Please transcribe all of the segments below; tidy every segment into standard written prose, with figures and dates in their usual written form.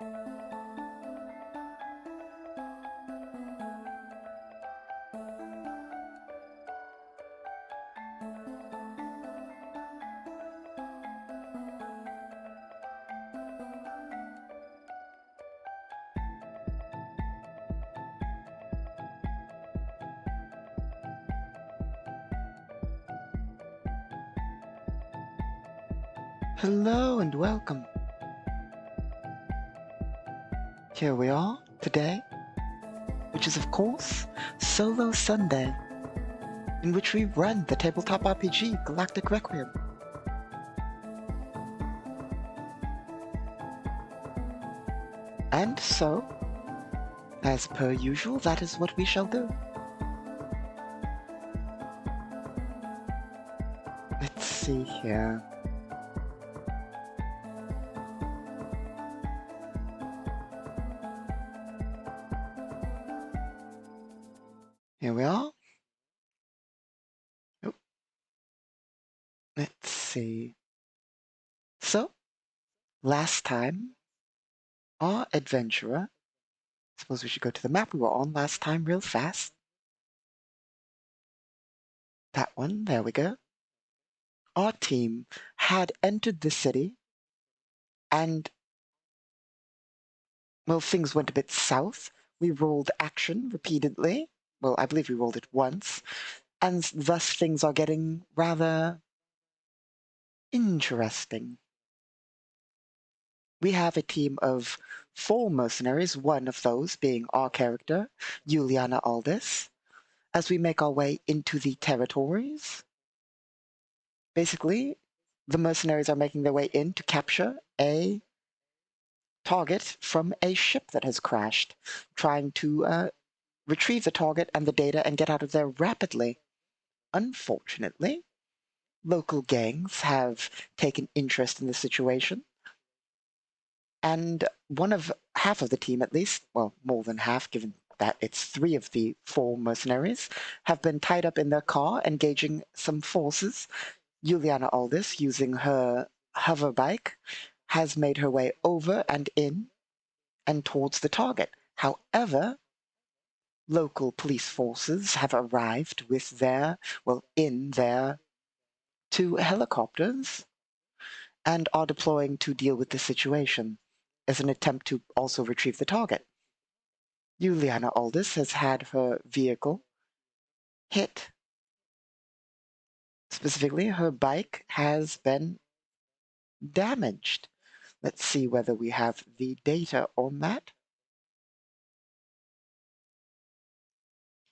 Hello and welcome. Here we are today, which is of course Solo Sunday, in which we run the tabletop RPG Galactic Requiem. And so, as per usual, that is what we shall do. Let's see here. Here we are. Oh. Let's see. So, last time, our adventurer, suppose we should go to the map we were on last time real fast. That one, there we go. Our team had entered the city and, well, things went a bit south. We rolled action repeatedly. Well, I believe we rolled it once. And thus things are getting rather interesting. We have a team of 4 mercenaries, one of those being our character, Juliana Aldis, as we make our way into the territories. Basically, the mercenaries are making their way in to capture a target from a ship that has crashed, trying to retrieve the target and the data and get out of there rapidly. Unfortunately, local gangs have taken interest in the situation, and half of the team at least, well, more than half given that it's 3 of the 4 mercenaries, have been tied up in their car engaging some forces. Juliana Aldis, using her hover bike, has made her way over and in and towards the target. However, local police forces have arrived with in their 2 helicopters and are deploying to deal with the situation as an attempt to also retrieve the target. Juliana Aldis has had her vehicle hit. Specifically, her bike has been damaged. Let's see whether we have the data on that.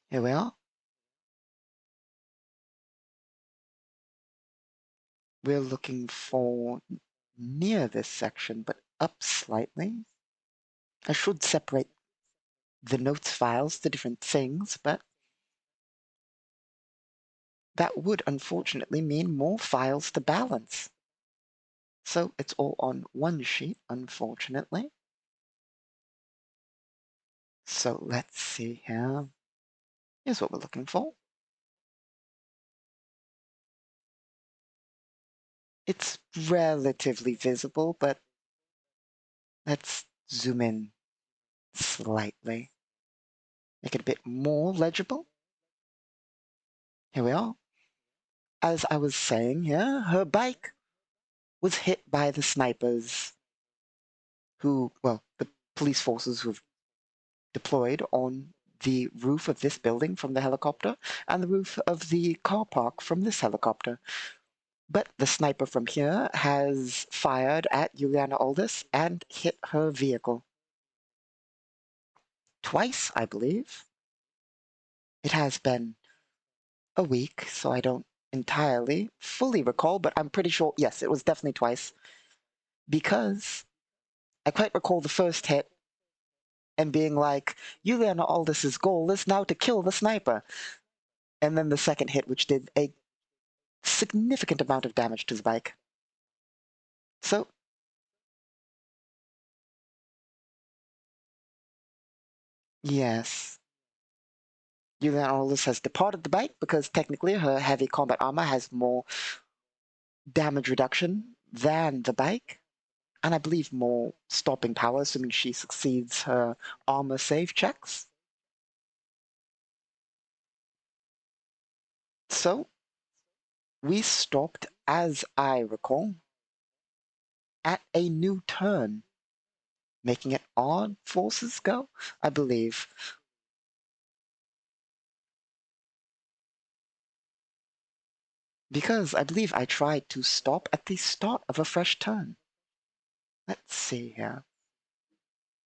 Here we are. We're looking for near this section, but up slightly. I should separate the notes files to different things, but that would unfortunately mean more files to balance. So it's all on one sheet, unfortunately. So let's see here. Here's what we're looking for. It's relatively visible, but let's zoom in slightly. Make it a bit more legible. Here we are. As I was saying here, her bike was hit by the snipers the police forces who've deployed on the roof of this building from the helicopter and the roof of the car park from this helicopter. But the sniper from here has fired at Juliana Aldis and hit her vehicle. Twice, I believe. It has been a week, so I don't entirely fully recall, but I'm pretty sure, yes, it was definitely twice. Because I quite recall the first hit and being like, Juliana Aldis's goal is now to kill the sniper. And then the second hit, which did a significant amount of damage to the bike. So, yes. Juliana Aldis has departed the bike because technically her heavy combat armor has more damage reduction than the bike. and I believe more stopping power, assuming she succeeds her armor save checks. So we stopped, as I recall, at a new turn, making it odd forces go, I believe. Because I believe I tried to stop at the start of a fresh turn. Let's see here.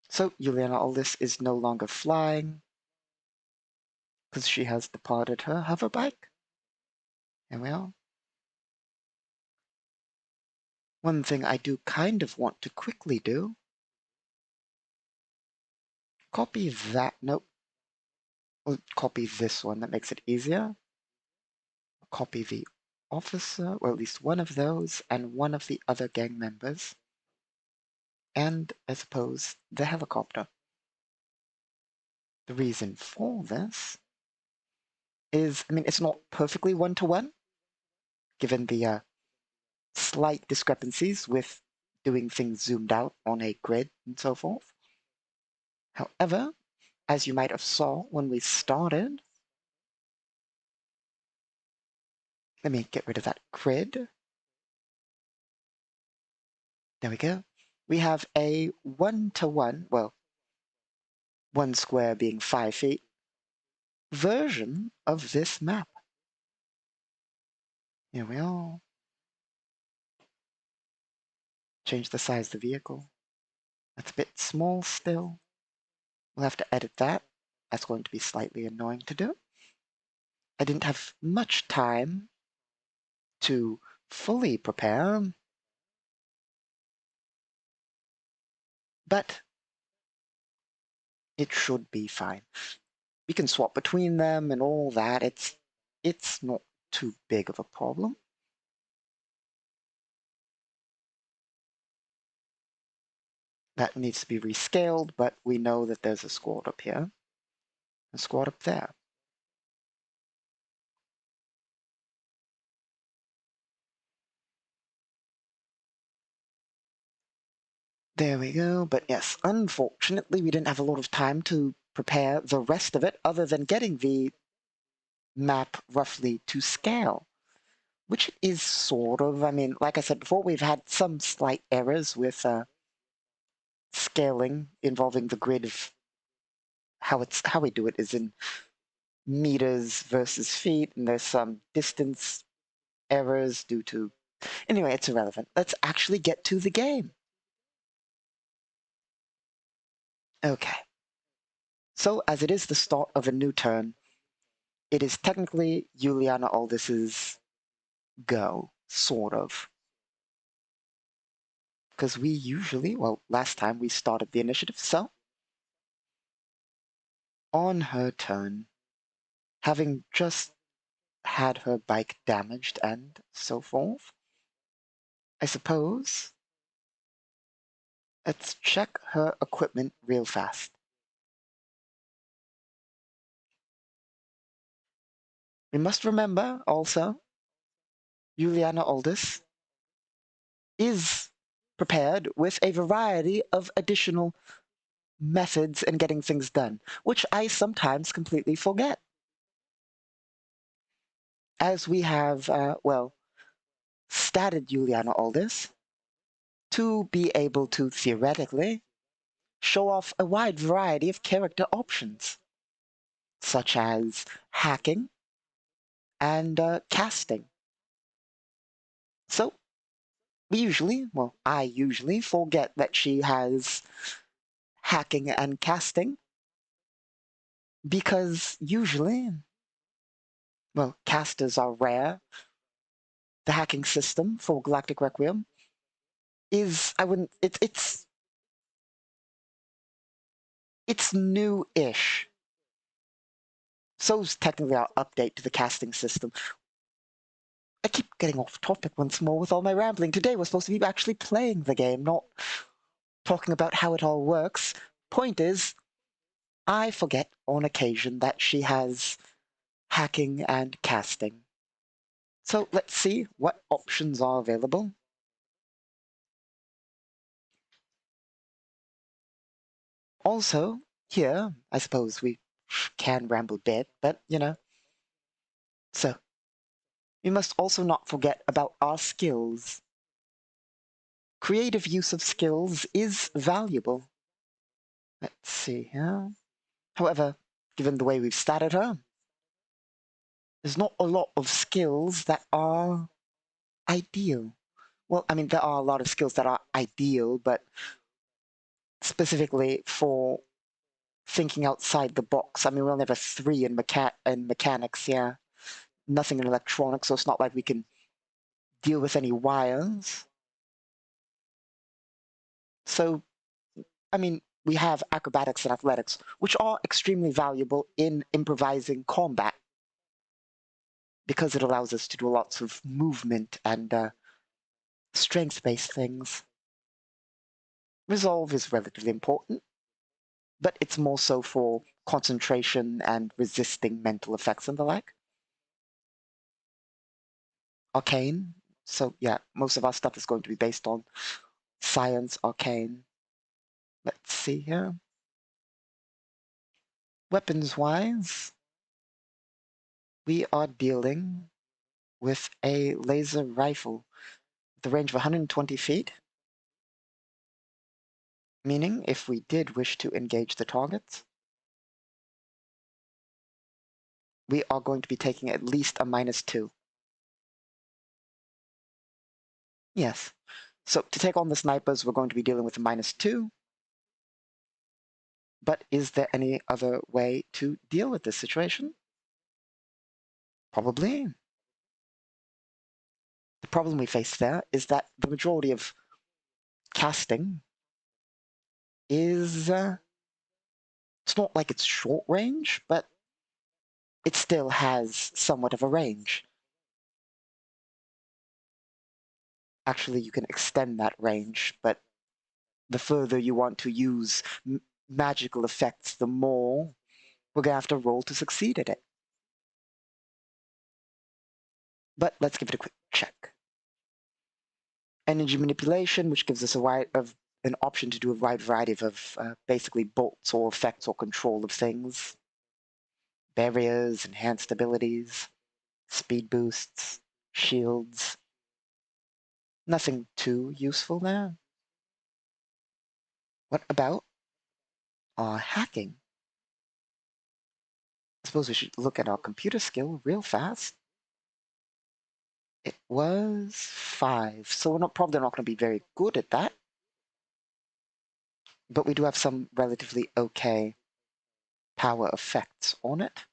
So Juliana Aldis is no longer flying because she has departed her hoverbike. And well, one thing I do kind of want to quickly do, copy that, nope, we'll copy this one, that makes it easier. Copy the officer, or at least one of those, and one of the other gang members. And, I suppose, the helicopter. The reason for this is, I mean, it's not perfectly one-to-one, given the slight discrepancies with doing things zoomed out on a grid and so forth. However, as you might have saw when we started, let me get rid of that grid. There we go. We have a one-to-one, well, one square being 5 feet, version of this map. Here we are. Change the size of the vehicle. That's a bit small still. We'll have to edit that. That's going to be slightly annoying to do. I didn't have much time to fully prepare, but it should be fine. We can swap between them and all that. It's not too big of a problem. That needs to be rescaled, but we know that there's a squad up here, a squad up there. There we go. But yes, unfortunately, we didn't have a lot of time to prepare the rest of it other than getting the map roughly to scale, which is sort of, I mean, like I said before, we've had some slight errors with scaling involving the grid of how we do it is in meters versus feet, and there's some distance errors due to. Anyway, it's irrelevant. Let's actually get to the game. Okay. So, as it is the start of a new turn, it is technically Juliana Aldis's go, sort of. Because we usually, well, last time we started the initiative, so on her turn, having just had her bike damaged and so forth, I suppose let's check her equipment real fast. We must remember also, Juliana Aldis is prepared with a variety of additional methods in getting things done, which I sometimes completely forget. As we have, well, statted Juliana Aldis to be able to theoretically show off a wide variety of character options, such as hacking and casting. So we usually, well, I usually forget that she has hacking and casting because usually, well, casters are rare. The hacking system for Galactic Requiem is, I wouldn't, it's new-ish. So is technically our update to the casting system. I keep getting off topic once more with all my rambling. Today we're supposed to be actually playing the game, not talking about how it all works. Point is, I forget on occasion that she has hacking and casting. So let's see what options are available. Also, here, I suppose we can ramble a bit, but so we must also not forget about our skills. Creative use of skills is valuable. Let's see here. However, given the way we've started her, there's not a lot of skills that are ideal. Well, I mean, there are a lot of skills that are ideal, but specifically for thinking outside the box. I mean, we only have a 3 in mechanics, yeah. Nothing in electronics, so it's not like we can deal with any wires. So, I mean, we have acrobatics and athletics, which are extremely valuable in improvising combat because it allows us to do lots of movement and strength-based things. Resolve is relatively important, but it's more so for concentration and resisting mental effects and the like. Arcane. So yeah, most of our stuff is going to be based on science, arcane. Let's see here. Weapons-wise, we are dealing with a laser rifle with a range of 120 feet, meaning if we did wish to engage the targets, we are going to be taking at least a -2. Yes. So to take on the snipers, we're going to be dealing with a -2. But is there any other way to deal with this situation? Probably. The problem we face there is that the majority of casting is it's not like it's short range, but it still has somewhat of a range. Actually, you can extend that range, but the further you want to use magical effects, the more we're going to have to roll to succeed at it. But let's give it a quick check. Energy manipulation, which gives us an option to do a wide variety of basically bolts or effects or control of things. Barriers, enhanced abilities, speed boosts, shields. Nothing too useful there. What about our hacking? I suppose we should look at our computer skill real fast. It was 5, so we're probably not going to be very good at that. But we do have some relatively okay power effects on it.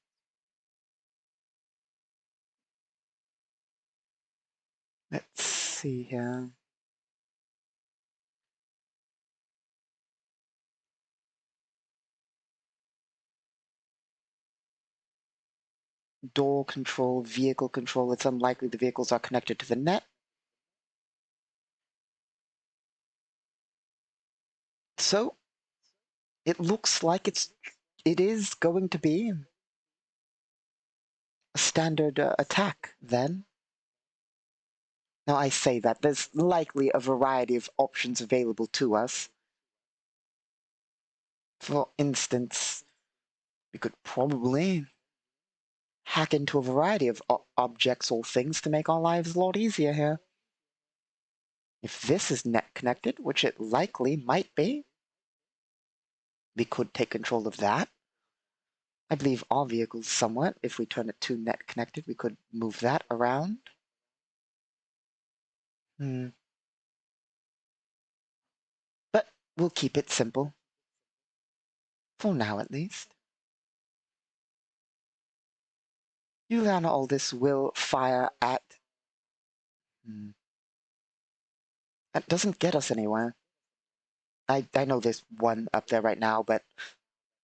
Let's see here. Door control, vehicle control. It's unlikely the vehicles are connected to the net. So it looks like it is going to be a standard attack then. Now I say that there's likely a variety of options available to us. For instance, we could probably hack into a variety of objects or things to make our lives a lot easier here. If this is net connected, which it likely might be, we could take control of that. I believe our vehicles somewhat. If we turn it to net connected, we could move that around. But we'll keep it simple. For now, at least. Juliana Aldis will fire at... That doesn't get us anywhere. I know there's one up there right now, but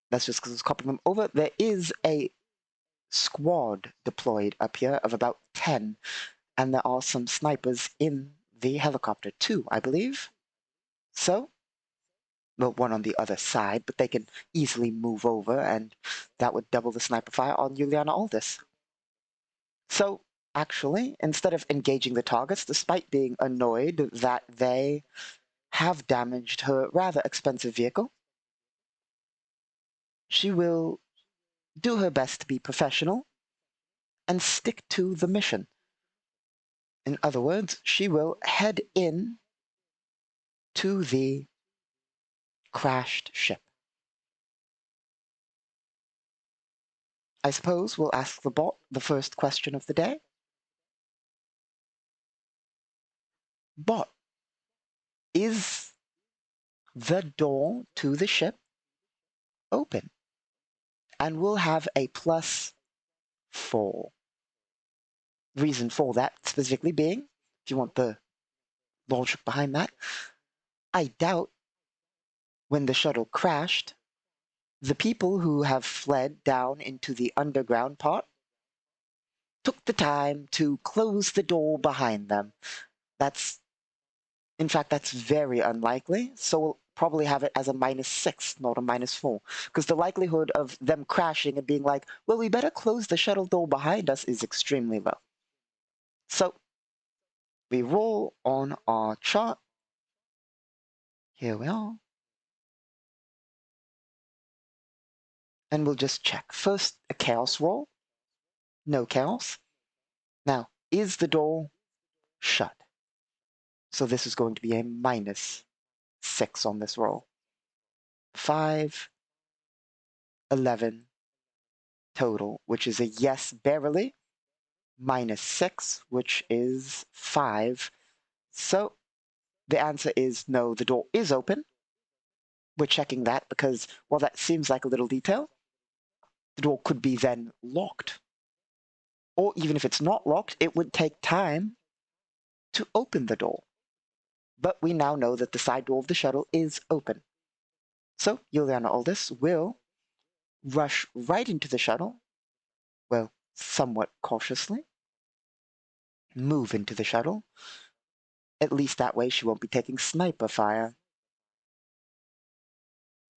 that's just because it's copying them over. There is a squad deployed up here of about 10, and there are some snipers in the helicopter too, I believe. So, well, one on the other side, but they can easily move over, and that would double the sniper fire on Juliana Aldis. So, actually, instead of engaging the targets, despite being annoyed that they have damaged her rather expensive vehicle, she will do her best to be professional and stick to the mission. In other words, she will head in to the crashed ship. I suppose we'll ask the bot the first question of the day. Bot, is the door to the ship open? And we'll have a +4. Reason for that specifically being, if you want the logic behind that, I doubt when the shuttle crashed, the people who have fled down into the underground part took the time to close the door behind them. In fact, that's very unlikely, so we'll probably have it as a -6, not a -4, because the likelihood of them crashing and being like, well, we better close the shuttle door behind us is extremely low. So we roll on our chart. Here we are. And we'll just check. First, a chaos roll. No chaos. Now, is the door shut? So this is going to be a -6 on this roll. 5, 11 total, which is a yes barely. -6, which is 5. So the answer is no, the door is open. We're checking that because, while that seems like a little detail, the door could be then locked. Or even if it's not locked, it would take time to open the door. But we now know that the side door of the shuttle is open. So Juliana Aldis will rush right into the shuttle, well, somewhat cautiously, move into the shuttle. At least that way she won't be taking sniper fire.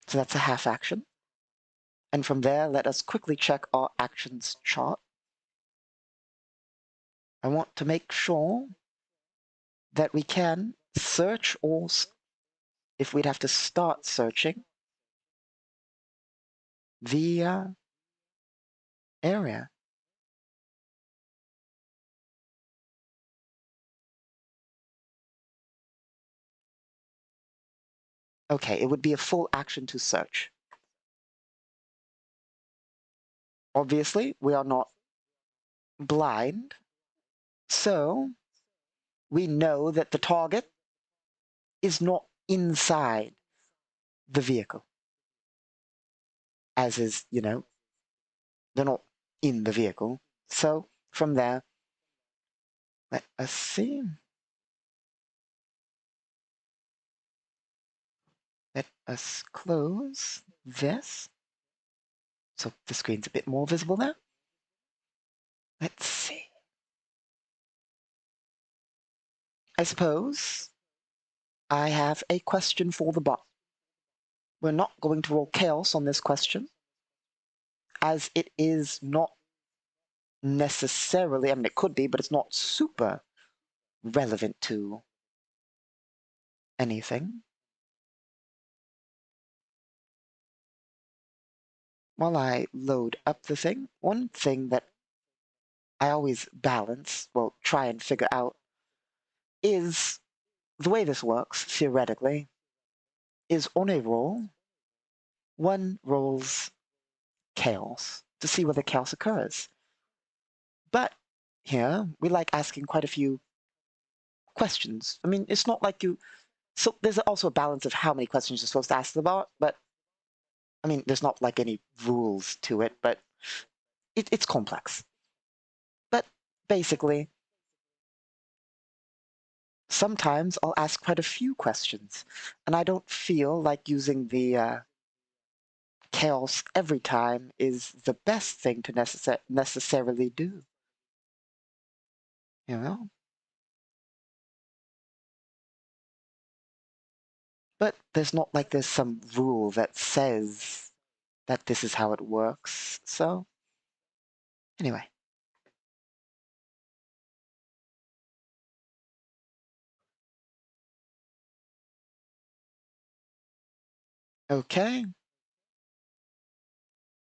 So that's a half action. And from there, let us quickly check our actions chart. I want to make sure that we can search, or if we'd have to start searching, the area. Okay, it would be a full action to search. Obviously, we are not blind, so we know that the target is not inside the vehicle. As is, they're not in the vehicle. So from there, let us see. Let us close this. So the screen's a bit more visible there. Let's see. I suppose I have a question for the bot. We're not going to roll chaos on this question, as it is not necessarily, I mean, it could be, but it's not super relevant to anything. While I load up the thing, one thing that I always balance, well, try and figure out, is the way this works, theoretically, is on a roll, one rolls chaos to see whether chaos occurs. But here, we like asking quite a few questions. I mean, it's not like so there's also a balance of how many questions you're supposed to ask the bot, but I mean, there's not like any rules to it, but it's complex. But basically, sometimes I'll ask quite a few questions, and I don't feel like using the chaos every time is the best thing to necessarily do. You know? But there's not like there's some rule that says that this is how it works. So, anyway. Okay.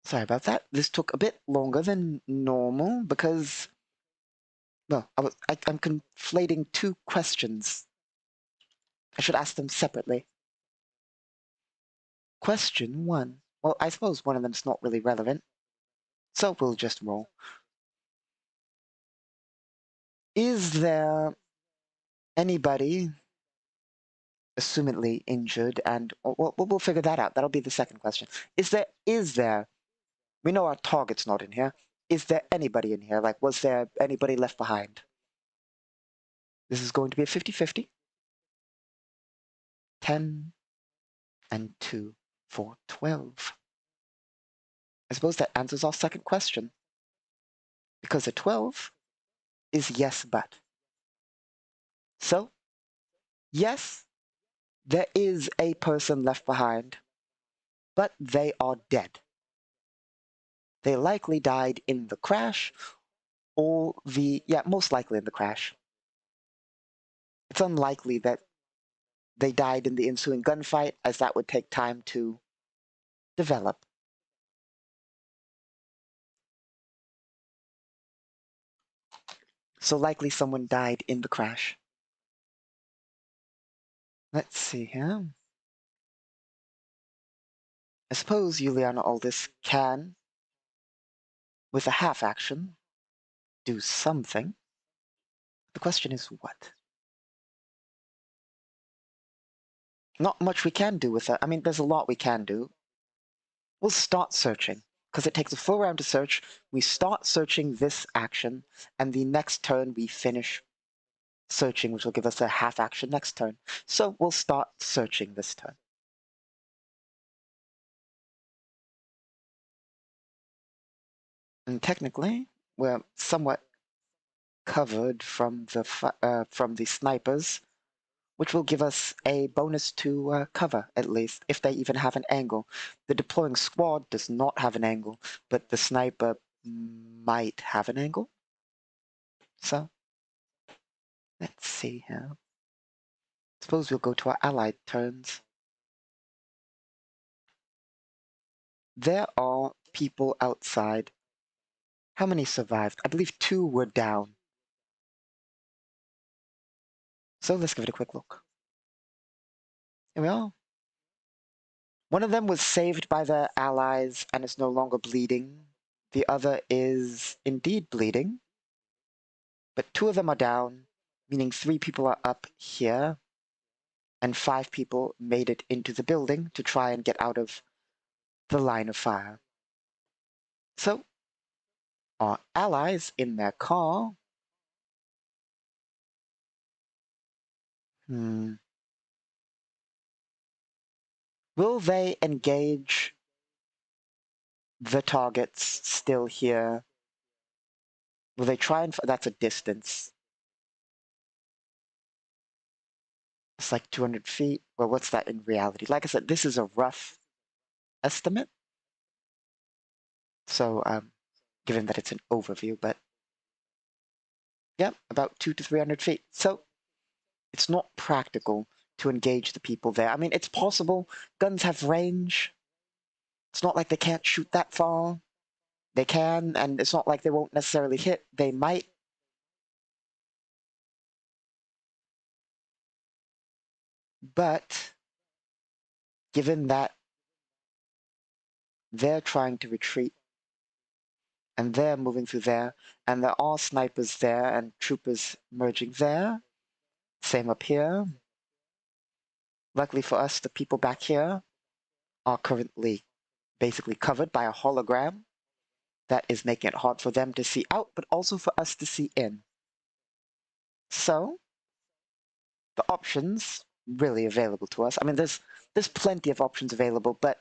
Sorry about that. This took a bit longer than normal because, well, I'm conflating two questions. I should ask them separately. Question one. Well, I suppose one of them's not really relevant, so we'll just roll. Is there anybody assumedly injured and we'll figure that out. That'll be the second question. Is there we know our target's not in here. Is there anybody in here? Like, was there anybody left behind? This is going to be a 50-50. 10 and 2 for 12. I suppose that answers our second question. Because a 12 is yes, but. So, yes, there is a person left behind, but they are dead. They likely died in the crash, or most likely in the crash. It's unlikely that they died in the ensuing gunfight, as that would take time to develop. So likely someone died in the crash. Let's see here. I suppose Juliana Aldis can, with a half action, do something. The question is what? Not much we can do with it. I mean, there's a lot we can do. We'll start searching, because it takes a full round to search. We start searching this action, and the next turn we finish searching, which will give us a half action next turn. So we'll start searching this turn. And technically, we're somewhat covered from the snipers, which will give us a bonus to cover, at least, if they even have an angle. The deploying squad does not have an angle, but the sniper might have an angle. So, let's see here. Suppose we'll go to our allied turns. There are people outside. How many survived? I believe 2 were down. So let's give it a quick look. Here we are. One of them was saved by their allies and is no longer bleeding. The other is indeed bleeding. But 2 of them are down, meaning 3 people are up here. And 5 people made it into the building to try and get out of the line of fire. So, our allies in their car. Will they engage the targets still here? Will they try and... That's a distance. It's like 200 feet. Well, what's that in reality? Like I said, this is a rough estimate. So, given that it's an overview, but yeah, about 200 to 300 feet. So, it's not practical to engage the people there. I mean, it's possible. Guns have range. It's not like they can't shoot that far. They can, and it's not like they won't necessarily hit. They might. But given that they're trying to retreat and they're moving through there, and there are snipers there and troopers merging there, same up here. Luckily for us, the people back here are currently basically covered by a hologram that is making it hard for them to see out, but also for us to see in. So, the options really available to us. I mean, there's plenty of options available, but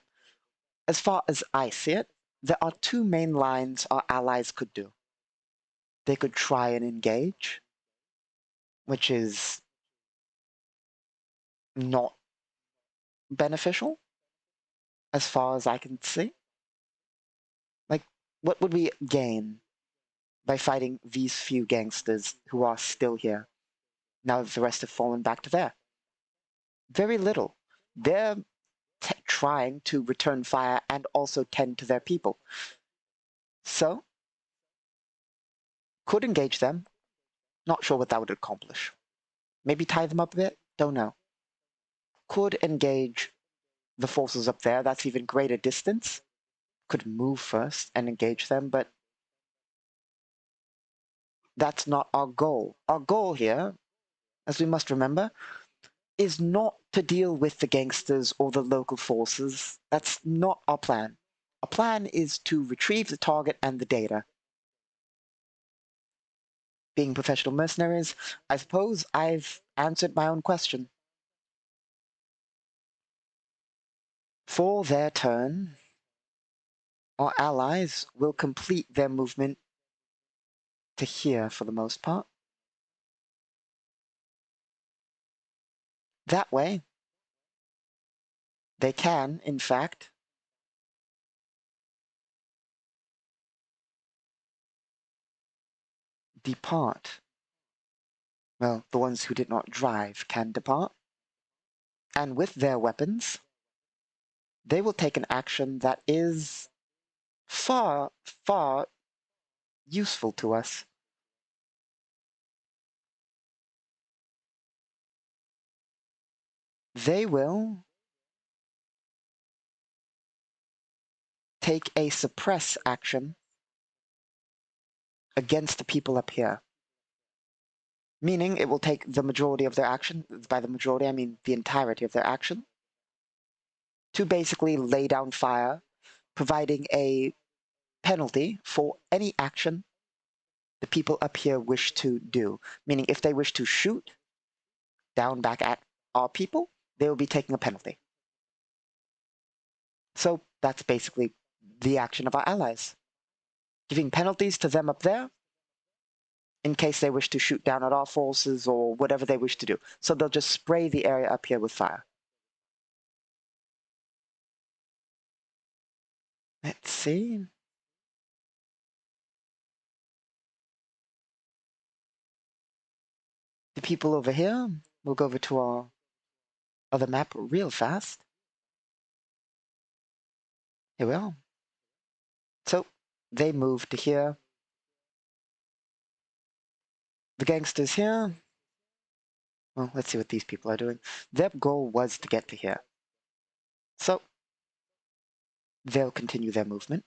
as far as I see it, there are 2 main lines our allies could do. They could try and engage, which is not beneficial, as far as I can see. Like, what would we gain by fighting these few gangsters who are still here, now that the rest have fallen back to there? Very little. They're trying to return fire and also tend to their people. So, could engage them. Not sure what that would accomplish. Maybe tie them up a bit? Don't know. Could engage the forces up there. That's even greater distance. Could move first and engage them, but that's not our goal. Our goal here, as we must remember, is not to deal with the gangsters or the local forces. That's not our plan. Our plan is to retrieve the target and the data. Being professional mercenaries, I suppose I've answered my own question. For their turn, our allies will complete their movement to here for the most part. That way, they can, in fact, depart. Well, the ones who did not drive can depart. And with their weapons, they will take an action that is far, far useful to us. They will take a suppress action against the people up here. Meaning it will take the majority of their action, by the majority I mean the entirety of their action, to basically lay down fire, providing a penalty for any action the people up here wish to do. Meaning if they wish to shoot down back at our people, they will be taking a penalty. So that's basically the action of our allies. Giving penalties to them up there in case they wish to shoot down at our forces or whatever they wish to do. So they'll just spray the area up here with fire. Let's see. The people over here, we'll go over to our other map real fast. Here we are. So they move to here. The gangsters here. Well, let's see what these people are doing. Their goal was to get to here. So they'll continue their movement.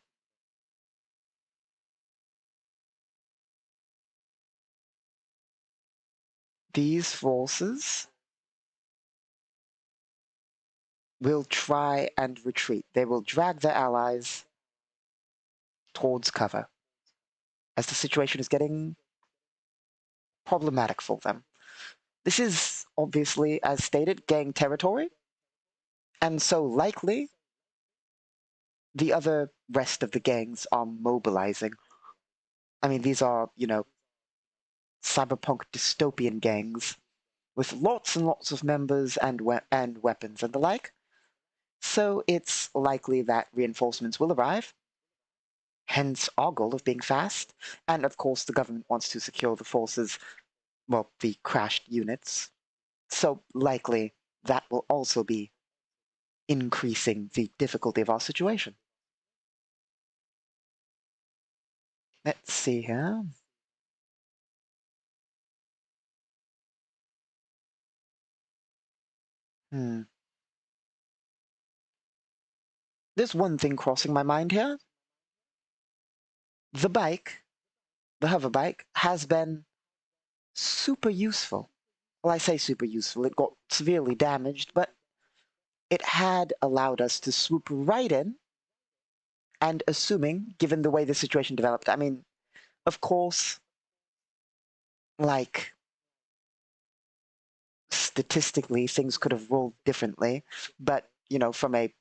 These forces will try and retreat. They will drag their allies towards cover as the situation is getting problematic for them. This is obviously, as stated, gang territory, and so likely the other rest of the gangs are mobilizing. I mean, these are, cyberpunk dystopian gangs with lots and lots of members and weapons and the like. So it's likely that reinforcements will arrive, hence our goal of being fast. And of course, the government wants to secure the forces, well, the crashed units. So likely that will also be increasing the difficulty of our situation. Let's see here. There's one thing crossing my mind here. The bike, the hover bike, has been super useful. Well, I say super useful. It got severely damaged, but it had allowed us to swoop right in. And assuming, given the way the situation developed, I mean, of course, like, statistically, things could have rolled differently. But, from a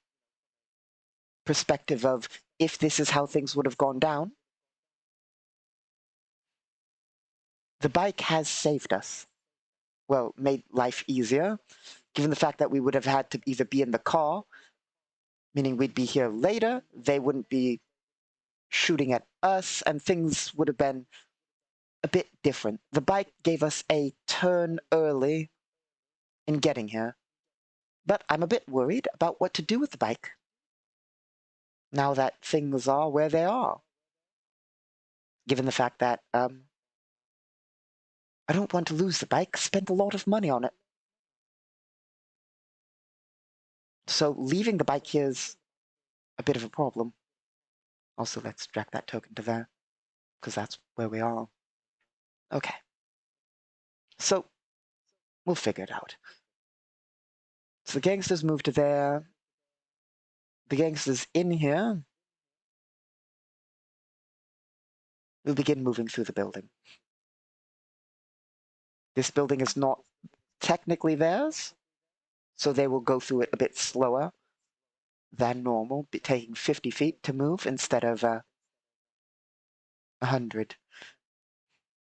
perspective of if this is how things would have gone down, the bike has saved us. Well, made life easier, given the fact that we would have had to either be in the car, meaning we'd be here later, they wouldn't be shooting at us, and things would have been a bit different. The bike gave us a turn early in getting here. But I'm a bit worried about what to do with the bike now that things are where they are, given the fact that I don't want to lose the bike, spent a lot of money on it. So leaving the bike here is a bit of a problem. Also, let's drag that token to there, because that's where we are. Okay. So, we'll figure it out. So the gangsters move to there. The gangsters in here will begin moving through the building. This building is not technically theirs, so they will go through it a bit slower than normal, taking 50 feet to move instead of 100.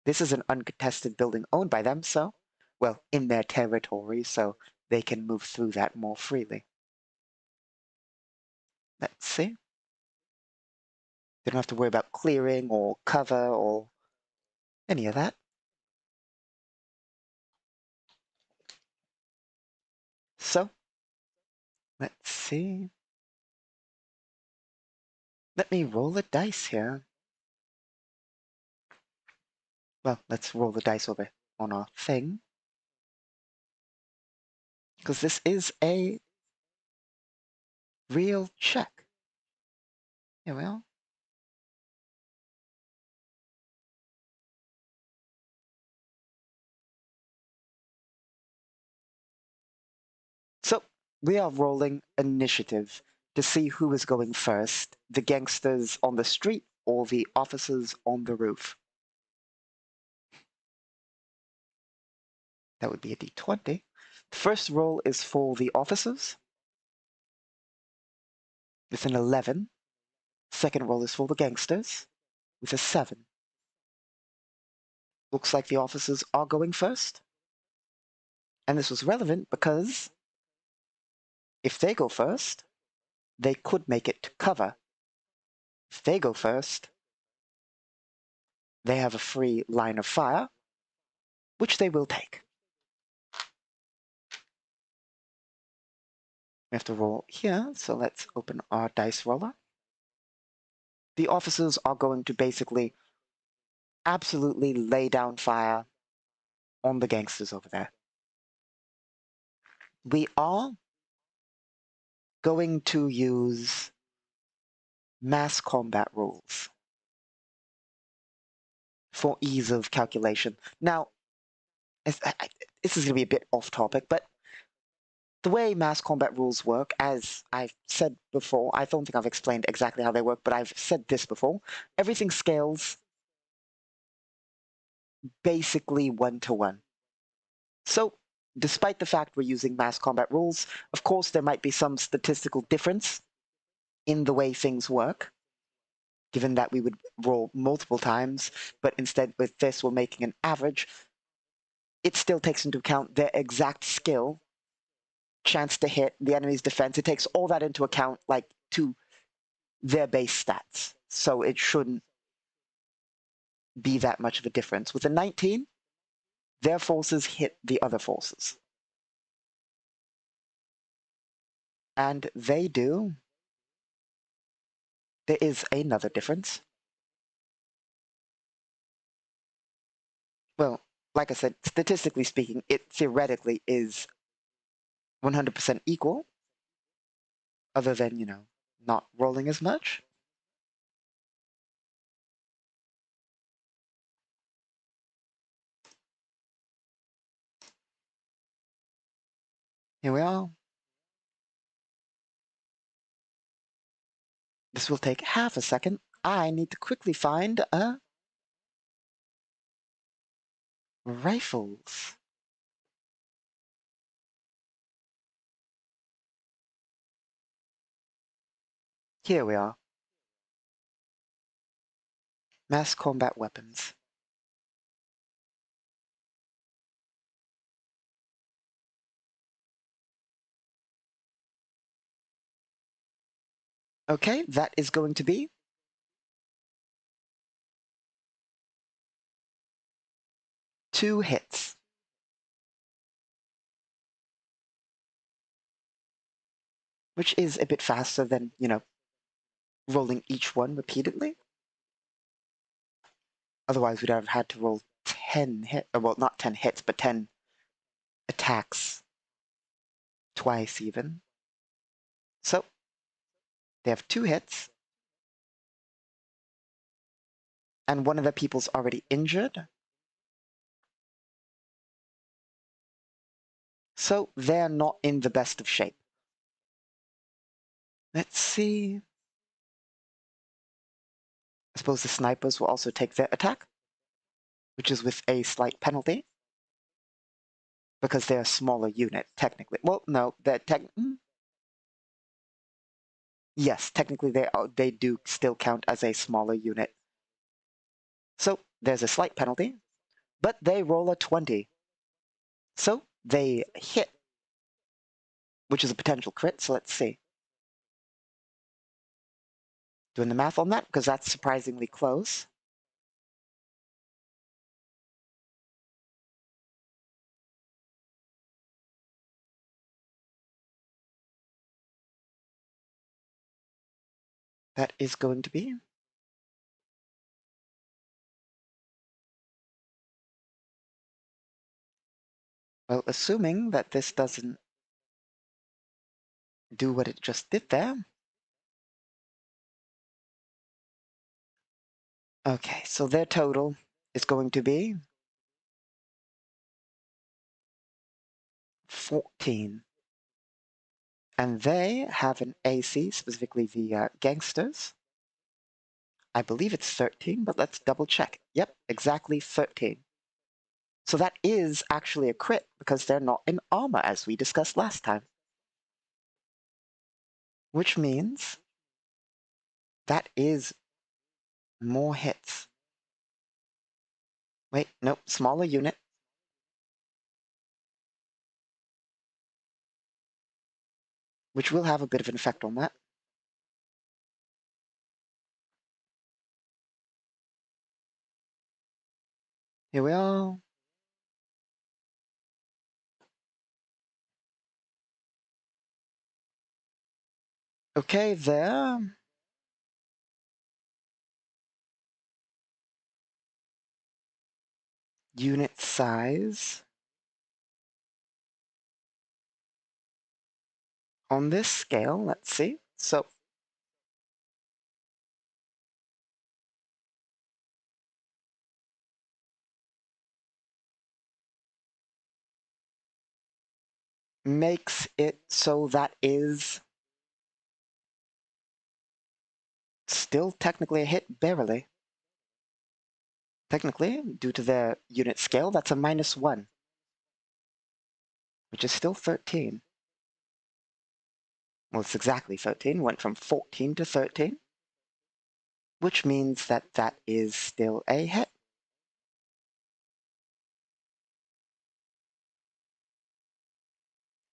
This is an uncontested building owned by them, so, well, in their territory, so they can move through that more freely. Let's see. They don't have to worry about clearing or cover or any of that. So, let's see. Let me roll a dice here. Well, let's roll the dice over on our thing. Because this is a real check. Here we are. So, we are rolling initiative to see who is going first, the gangsters on the street or the officers on the roof. That would be a d20. The first roll is for the officers with an 11. Second roll is for the gangsters with a 7. Looks like the officers are going first. And this was relevant because if they go first, they could make it to cover. If they go first, they have a free line of fire, which they will take. We have to roll here, so let's open our dice roller. The officers are going to basically absolutely lay down fire on the gangsters over there. We are going to use mass combat rules for ease of calculation. Now, this is going to be a bit off topic, but the way mass combat rules work, as I've said before, I don't think I've explained exactly how they work, but I've said this before, everything scales basically 1-to-1. So, despite the fact we're using mass combat rules, of course there might be some statistical difference in the way things work, given that we would roll multiple times, but instead with this we're making an average. It still takes into account their exact skill, chance to hit, the enemy's defense. It takes all that into account, like, to their base stats. So it shouldn't be that much of a difference. With a 19, their forces hit the other forces. And they do. There is another difference. Well, like I said, statistically speaking, it theoretically is 100% equal, other than, not rolling as much. Here we are. This will take half a second. I need to quickly find rifles. Here we are. Mass combat weapons. Okay, that is going to be 2 hits. which is a bit faster than, rolling each one repeatedly. Otherwise, we'd have had to roll 10 hits, well, not 10 hits, but 10 attacks twice even. So they have 2 hits, and one of the people's already injured. So they're not in the best of shape. Let's see. I suppose the snipers will also take their attack, which is with a slight penalty, because they're a smaller unit, technically. Well, no, yes, technically they do still count as a smaller unit. So there's a slight penalty, but they roll a 20. So they hit, which is a potential crit, so let's see. Doing the math on that, because that's surprisingly close. That is going to be... Well, assuming that this doesn't do what it just did there. Okay, so their total is going to be 14. And they have an AC, specifically the gangsters. I believe it's 13, but let's double check. Yep, exactly 13. So that is actually a crit, because they're not in armor, as we discussed last time. Which means that is more hits. Wait, nope, smaller unit. Which will have a bit of an effect on that. Here we are. Okay, there. Unit size. On this scale, let's see. So makes it so that is still technically a hit, barely. Technically, due to their unit scale, that's a -1, which is still 13. Well, it's exactly 13, went from 14 to 13, which means that that is still a hit.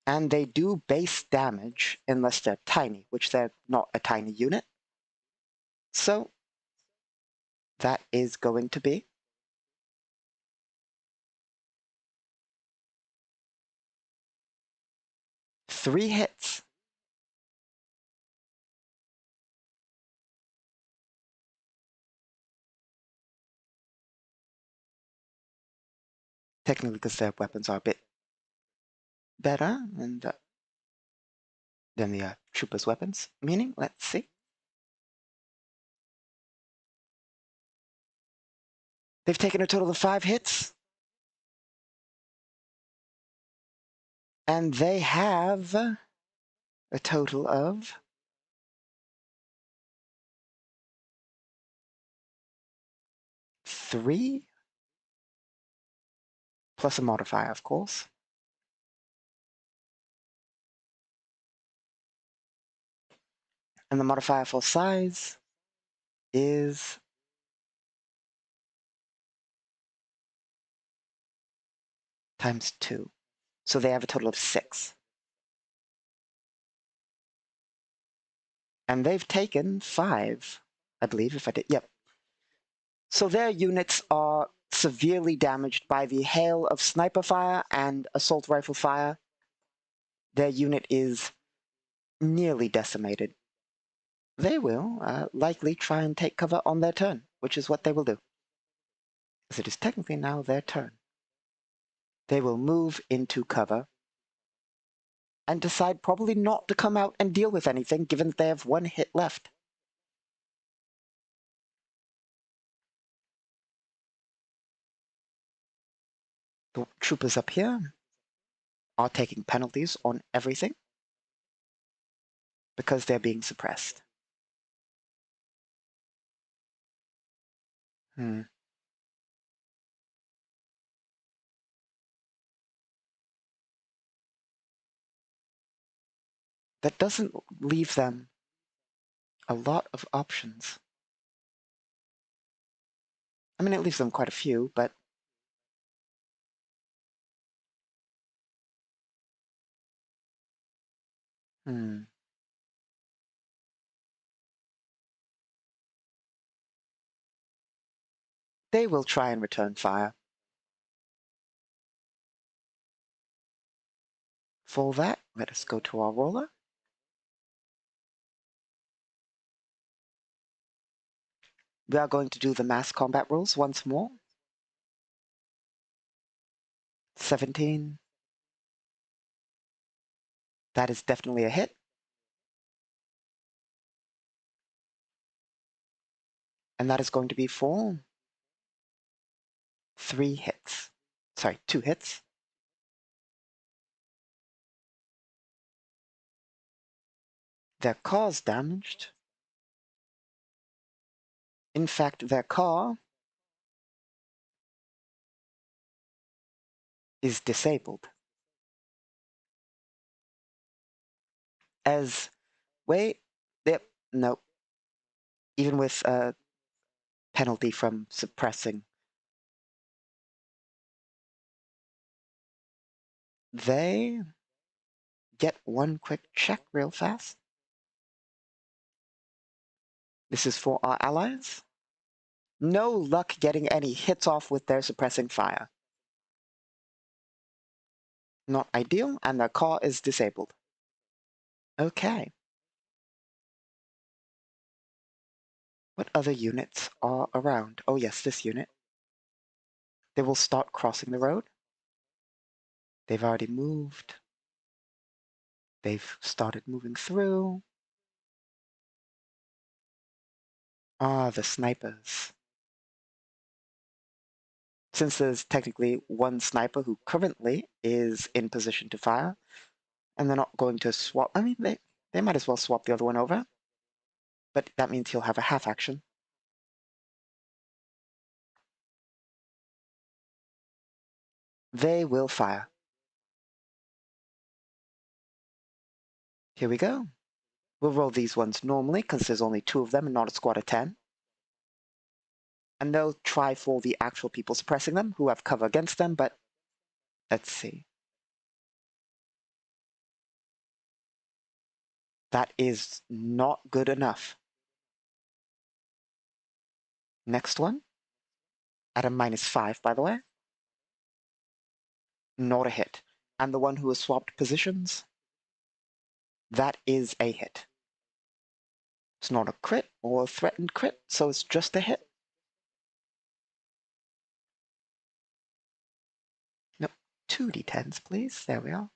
And they do base damage unless they're tiny, which they're not a tiny unit. So that is going to be 3 hits. Technically, because their weapons are a bit better and than the troopers' weapons. Meaning, let's see. They've taken a total of 5 hits. And they have a total of 3, plus a modifier, of course. And the modifier for size is times 2. So they have a total of 6. And they've taken 5, I believe, if I did. Yep. So their units are severely damaged by the hail of sniper fire and assault rifle fire. Their unit is nearly decimated. They will likely try and take cover on their turn, which is what they will do. As it is technically now their turn. They will move into cover and decide probably not to come out and deal with anything, given that they have one hit left. The troopers up here are taking penalties on everything because they're being suppressed. That doesn't leave them a lot of options. I mean, it leaves them quite a few, but they will try and return fire. For that, let us go to our roller. We are going to do the mass combat rules once more. 17. That is definitely a hit. And that is going to be for 3 hits. Sorry, 2 hits. Their car's damaged. In fact, their car is disabled. As, wait, yep, nope. Even with a penalty from suppressing, they get one quick check real fast. This is for our allies. No luck getting any hits off with their suppressing fire. Not ideal, and their car is disabled. Okay. What other units are around? Oh yes, this unit. They will start crossing the road. They've already moved. They've started moving through. Ah, the snipers. Since there's technically one sniper who currently is in position to fire, and they're not going to swap. I mean, they might as well swap the other one over. But that means he'll have a half action. They will fire. Here we go. We'll roll these ones normally, because there's only 2 of them and not a squad of 10. And they'll try for the actual people suppressing them, who have cover against them, but let's see. That is not good enough. Next one. At a -5, by the way. Not a hit. And the one who has swapped positions. That is a hit. It's not a crit or a threatened crit, so it's just a hit. Nope. 2d10s, please. There we are.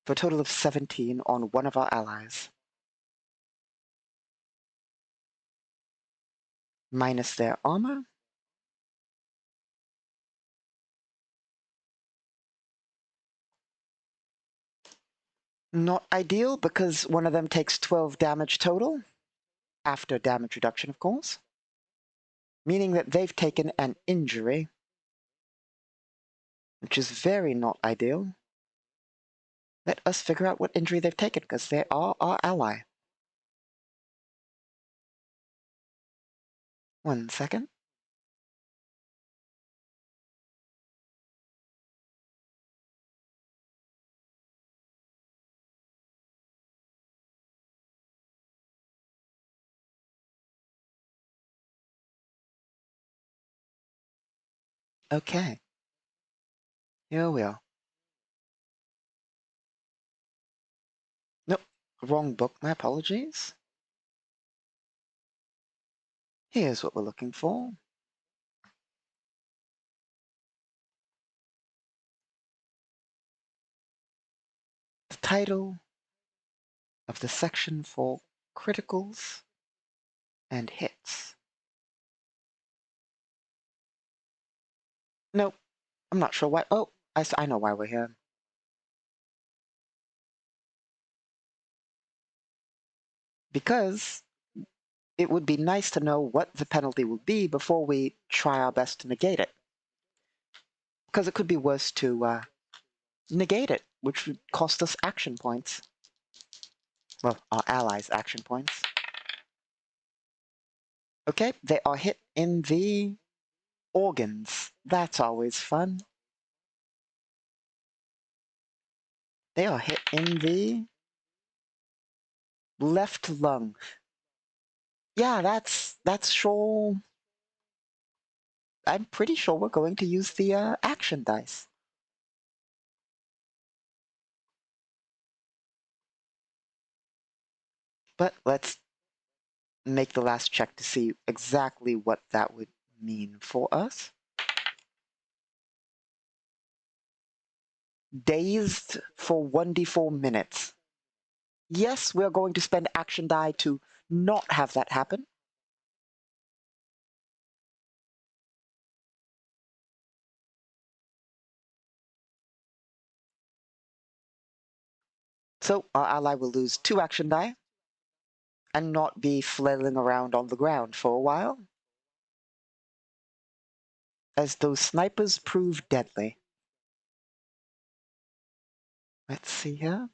For a total of 17 on one of our allies. Minus their armor. Not ideal, because one of them takes 12 damage total, after damage reduction, of course, meaning that they've taken an injury, which is very not ideal. Let us figure out what injury they've taken, because they are our ally. 1 second. Okay. Here we are. Wrong book, my apologies. Here's what we're looking for. The title of the section for criticals and hits. Nope, I'm not sure why. Oh, I know why we're here. Because it would be nice to know what the penalty will be before we try our best to negate it. Because it could be worse to negate it, which would cost us action points. Well, our allies' action points. Okay, they are hit in the organs. That's always fun. They are hit in the left lung. Yeah, that's sure. I'm pretty sure we're going to use the action dice. But let's make the last check to see exactly what that would mean for us. Dazed for 1d4 minutes. Yes, we're going to spend action die to not have that happen. So our ally will lose 2 action die and not be flailing around on the ground for a while, as those snipers prove deadly. Let's see here.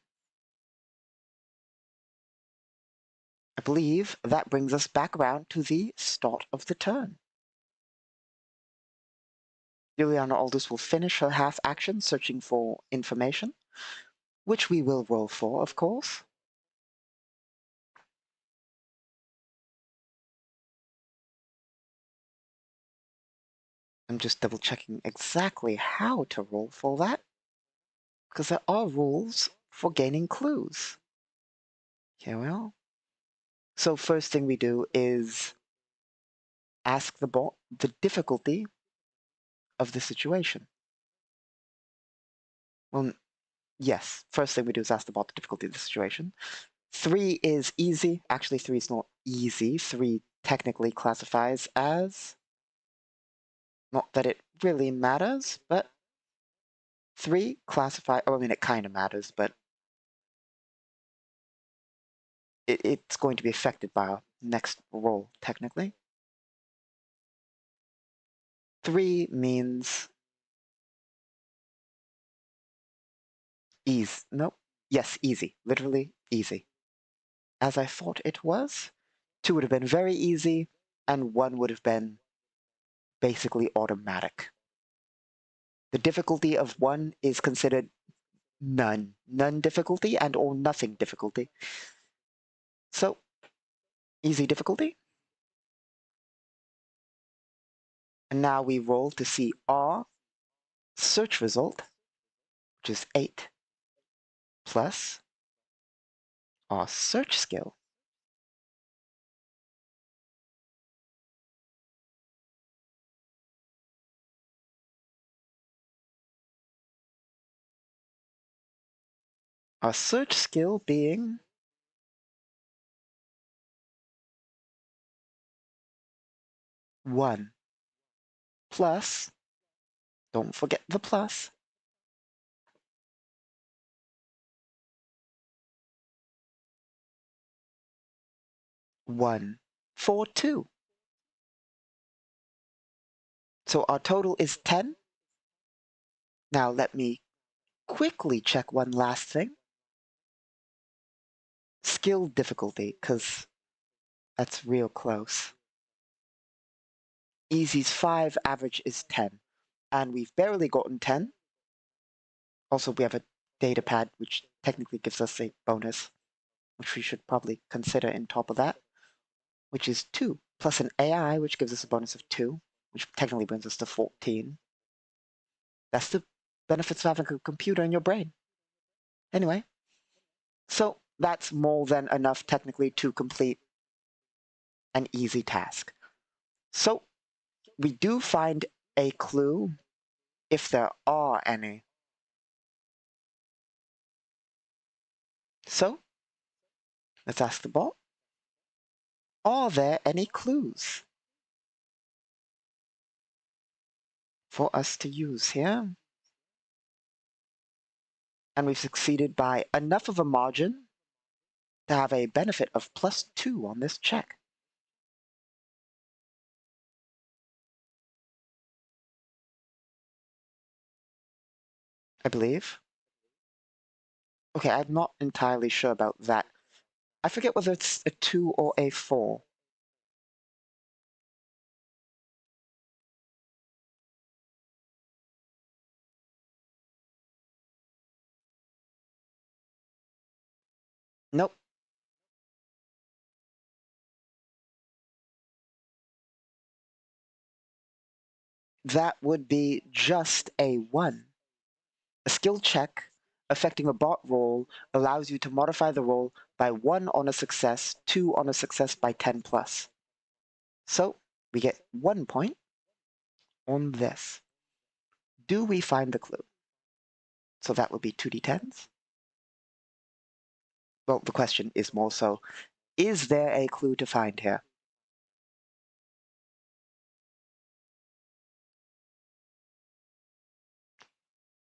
I believe that brings us back around to the start of the turn. Juliana Aldous will finish her half action searching for information, which we will roll for, of course. I'm just double checking exactly how to roll for that, because there are rules for gaining clues. Here we are. So first thing we do is ask the bot the difficulty of the situation. Well, yes, first thing we do is ask the bot the difficulty of the situation. 3 is easy. Actually, 3 is not easy. 3 technically classifies as, not that it really matters, but 3 classify, oh, I mean, it kind of matters, but it's going to be affected by our next roll, technically. 3 means ease. Nope. Yes, easy. Literally easy. As I thought it was. 2 would have been very easy, and 1 would have been basically automatic. The difficulty of 1 is considered none. None difficulty and or nothing difficulty. So, easy difficulty. And now we roll to see our search result, which is 8, plus our search skill. Our search skill being 1, plus, don't forget the plus, 1 for 2. So our total is 10. Now let me quickly check one last thing. Skill difficulty, because that's real close. Easy's 5, average is 10. And we've barely gotten 10. Also, we have a data pad, which technically gives us a bonus, which we should probably consider in top of that, which is 2, plus an AI, which gives us a bonus of 2, which technically brings us to 14. That's the benefits of having a computer in your brain. Anyway, so that's more than enough technically to complete an easy task. So we do find a clue, if there are any. So let's ask the bot, are there any clues for us to use here? And we've succeeded by enough of a margin to have a benefit of +2 on this check. I believe. Okay, I'm not entirely sure about that. I forget whether it's a 2 or a 4. Nope. That would be just a 1. A skill check affecting a bot roll allows you to modify the roll by 1 on a success, 2 on a success by 10 plus. So we get 1 point on this. Do we find the clue? So that would be 2d10s. Well, the question is more so, is there a clue to find here?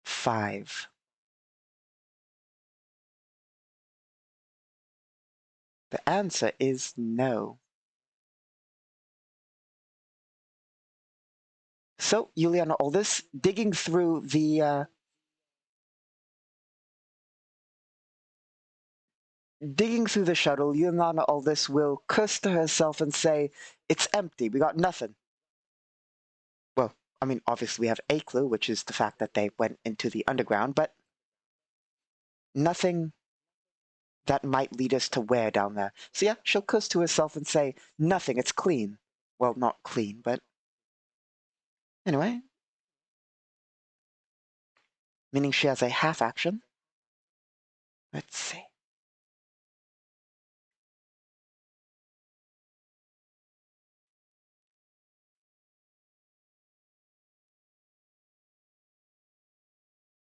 Five. The answer is no. So, Juliana Aldous, digging through the shuttle, Juliana Aldous will curse to herself and say, "It's empty. We got nothing." Well, I mean, obviously we have a clue, which is the fact that they went into the underground, but nothing that might lead us to where down there. So yeah, she'll curse to herself and say, "Nothing. It's clean." Well, not clean, but anyway. Meaning she has a half action. Let's see.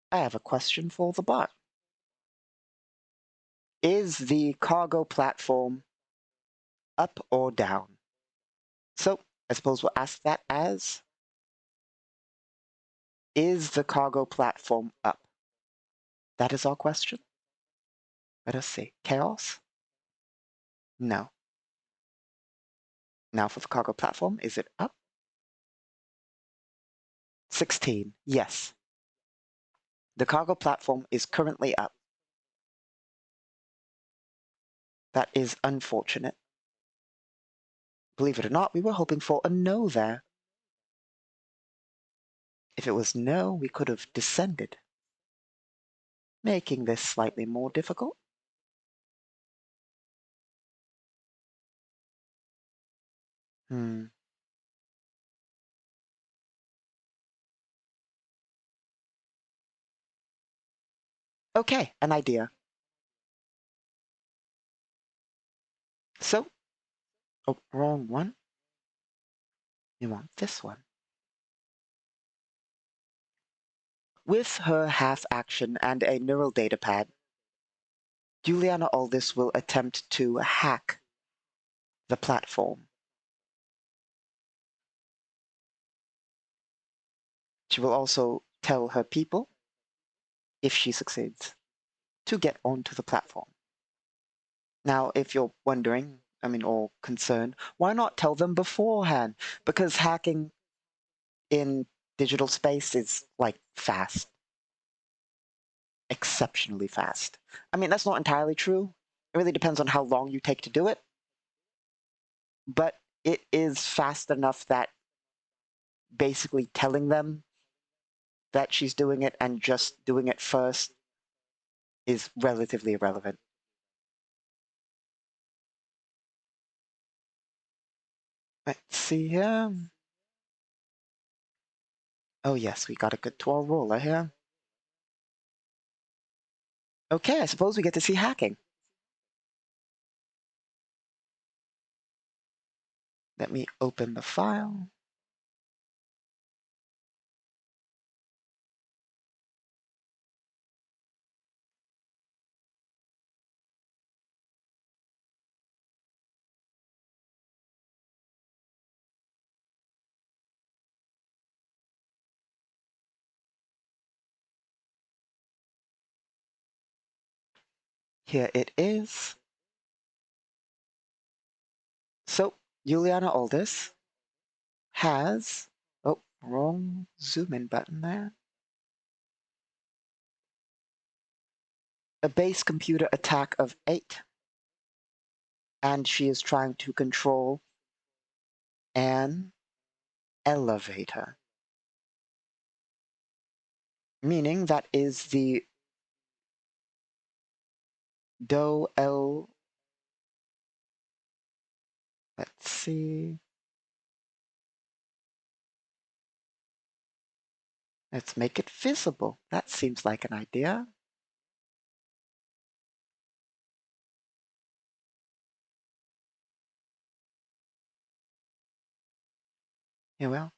I have a question for the bot. Is the cargo platform up or down? So I suppose we'll ask that as, is the cargo platform up? That is our question. Let us see. Chaos? No. Now for the cargo platform, is it up? 16. Yes. The cargo platform is currently up. That is unfortunate. Believe it or not, we were hoping for a no there. If it was no, we could have descended, making this slightly more difficult. Okay, an idea. So, oh, wrong one. You want this one. With her half action and a neural data pad, Juliana Aldous will attempt to hack the platform. She will also tell her people, if she succeeds, to get onto the platform. Now, if you're wondering, or concerned, why not tell them beforehand? Because hacking in digital space is, like, fast. Exceptionally fast. That's not entirely true. It really depends on how long you take to do it. But it is fast enough that basically telling them that she's doing it and just doing it first is relatively irrelevant. Let's see here. Oh yes, we got a good 12 roller here. Okay, I suppose we get to see hacking. Let me open the file. Here it is. So, Juliana Aldis has, oh, wrong zoom in button there, a base computer attack of 8. And she is trying to control an elevator. Meaning that is the Do L. Let's see. Let's make it visible. That seems like an idea. Yeah, well.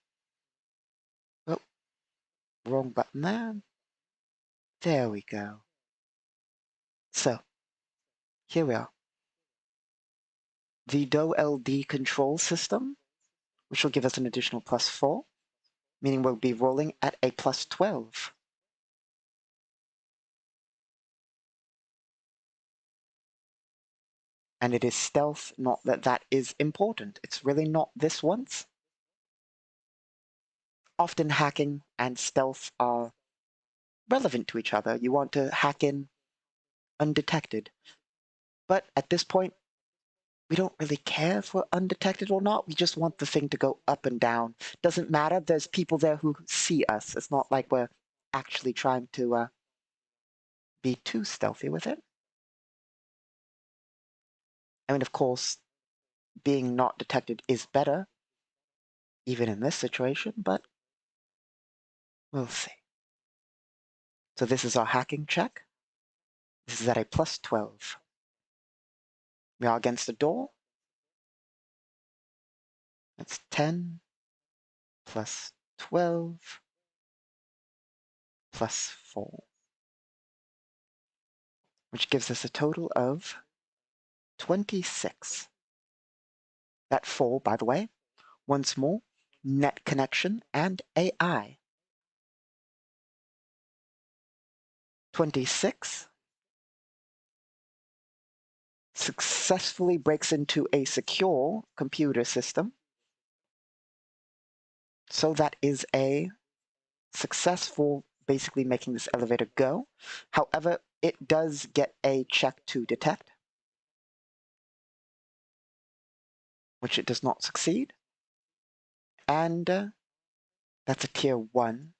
Oh, wrong button there. There we go. So, here we are. The Do LD control system, which will give us an additional +4, meaning we'll be rolling at a +12. And it is stealth, not that that is important. It's really not this once. Often hacking and stealth are relevant to each other. You want to hack in undetected. But at this point, we don't really care if we're undetected or not. We just want the thing to go up and down. Doesn't matter. There's people there who see us. It's not like we're actually trying to be too stealthy with it. I mean, of course, being not detected is better, even in this situation, but we'll see. So this is our hacking check. This is at a +12. We are against the door. That's 10 plus 12 plus 4, which gives us a total of 26. That 4, by the way, once more, net connection and AI. 26 successfully breaks into a secure computer system. So that is a successful, basically making this elevator go. However, it does get a check to detect, which it does not succeed. And that's a tier 1.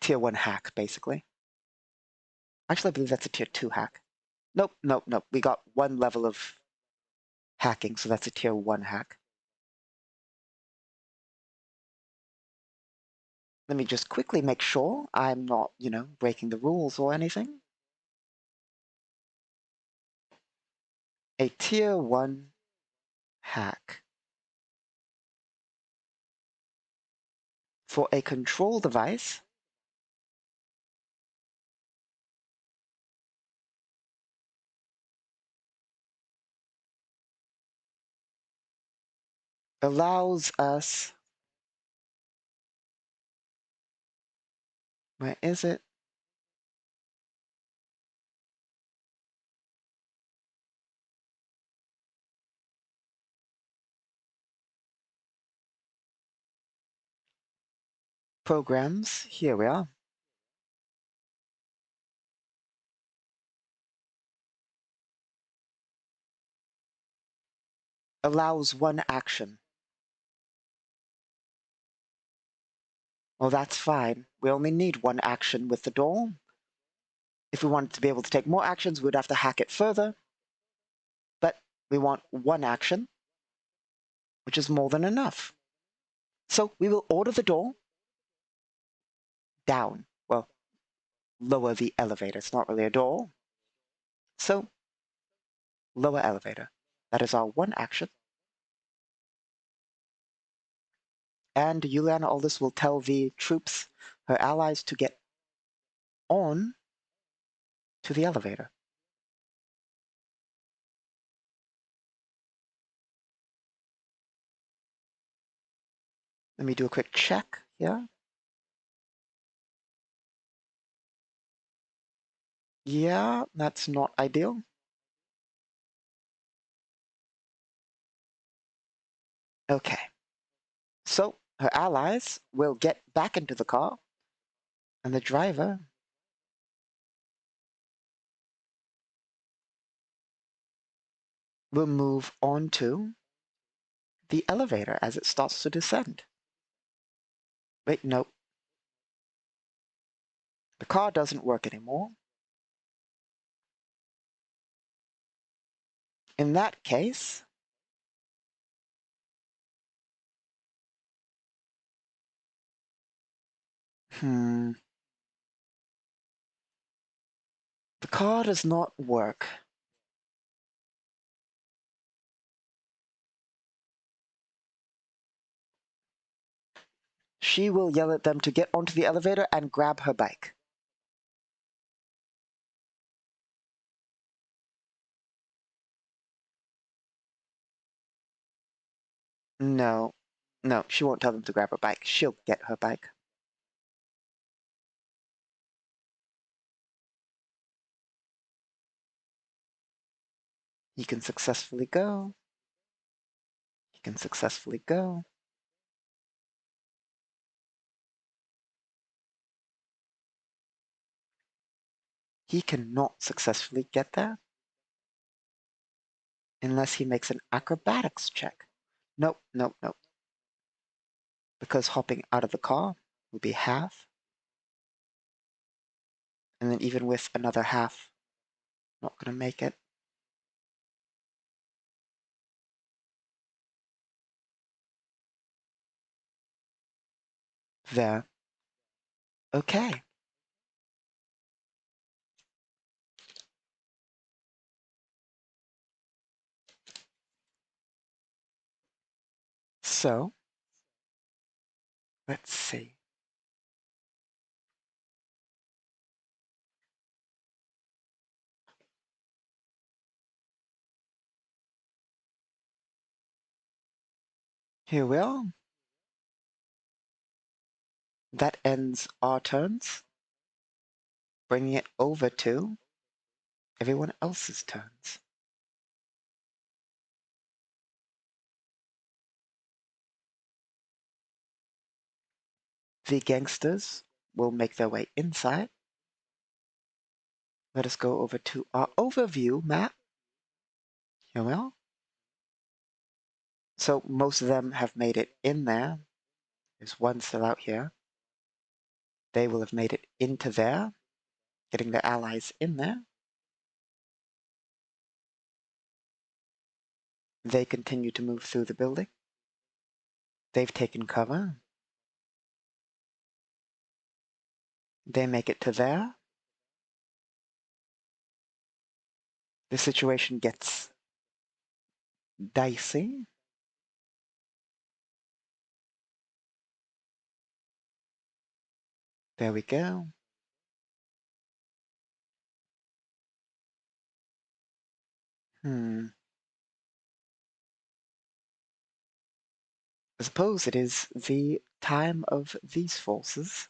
Tier 1 hack, basically. Actually, I believe that's a tier 2 hack. Nope, nope, nope. We got 1 level of hacking, so that's a tier 1 hack. Let me just quickly make sure I'm not, breaking the rules or anything. A tier 1 hack for a control device allows us, where is it? Programs, here we are. Allows 1 action. Well, that's fine. We only need 1 action with the door. If we wanted to be able to take more actions, we'd have to hack it further. But we want 1 action, which is more than enough. So we will order the door down. Well, lower the elevator. It's not really a door. So lower elevator. That is our one action. And Juliana Aldous will tell the troops, her allies, to get on to the elevator. Let me do a quick check here. Yeah, that's not ideal. Okay. So her allies will get back into the car, and the driver will move on to the elevator as it starts to descend. Wait, no. The car doesn't work anymore. In that case, the car does not work. She will yell at them to get onto the elevator and grab her bike. No, no, she won't tell them to grab her bike. She'll get her bike. He can successfully go. He can successfully go. He cannot successfully get there unless he makes an acrobatics check. Nope, nope, nope. Because hopping out of the car will be half. And then even with another half, not going to make it. There. Okay. So, let's see. Here we are. That ends our turns, bringing it over to everyone else's turns. The gangsters will make their way inside. Let us go over to our overview map. Here we are. So most of them have made it in there. There's one still out here. They will have made it into there, getting their allies in there. They continue to move through the building. They've taken cover. They make it to there. The situation gets dicey. There we go. I suppose it is the time of these forces.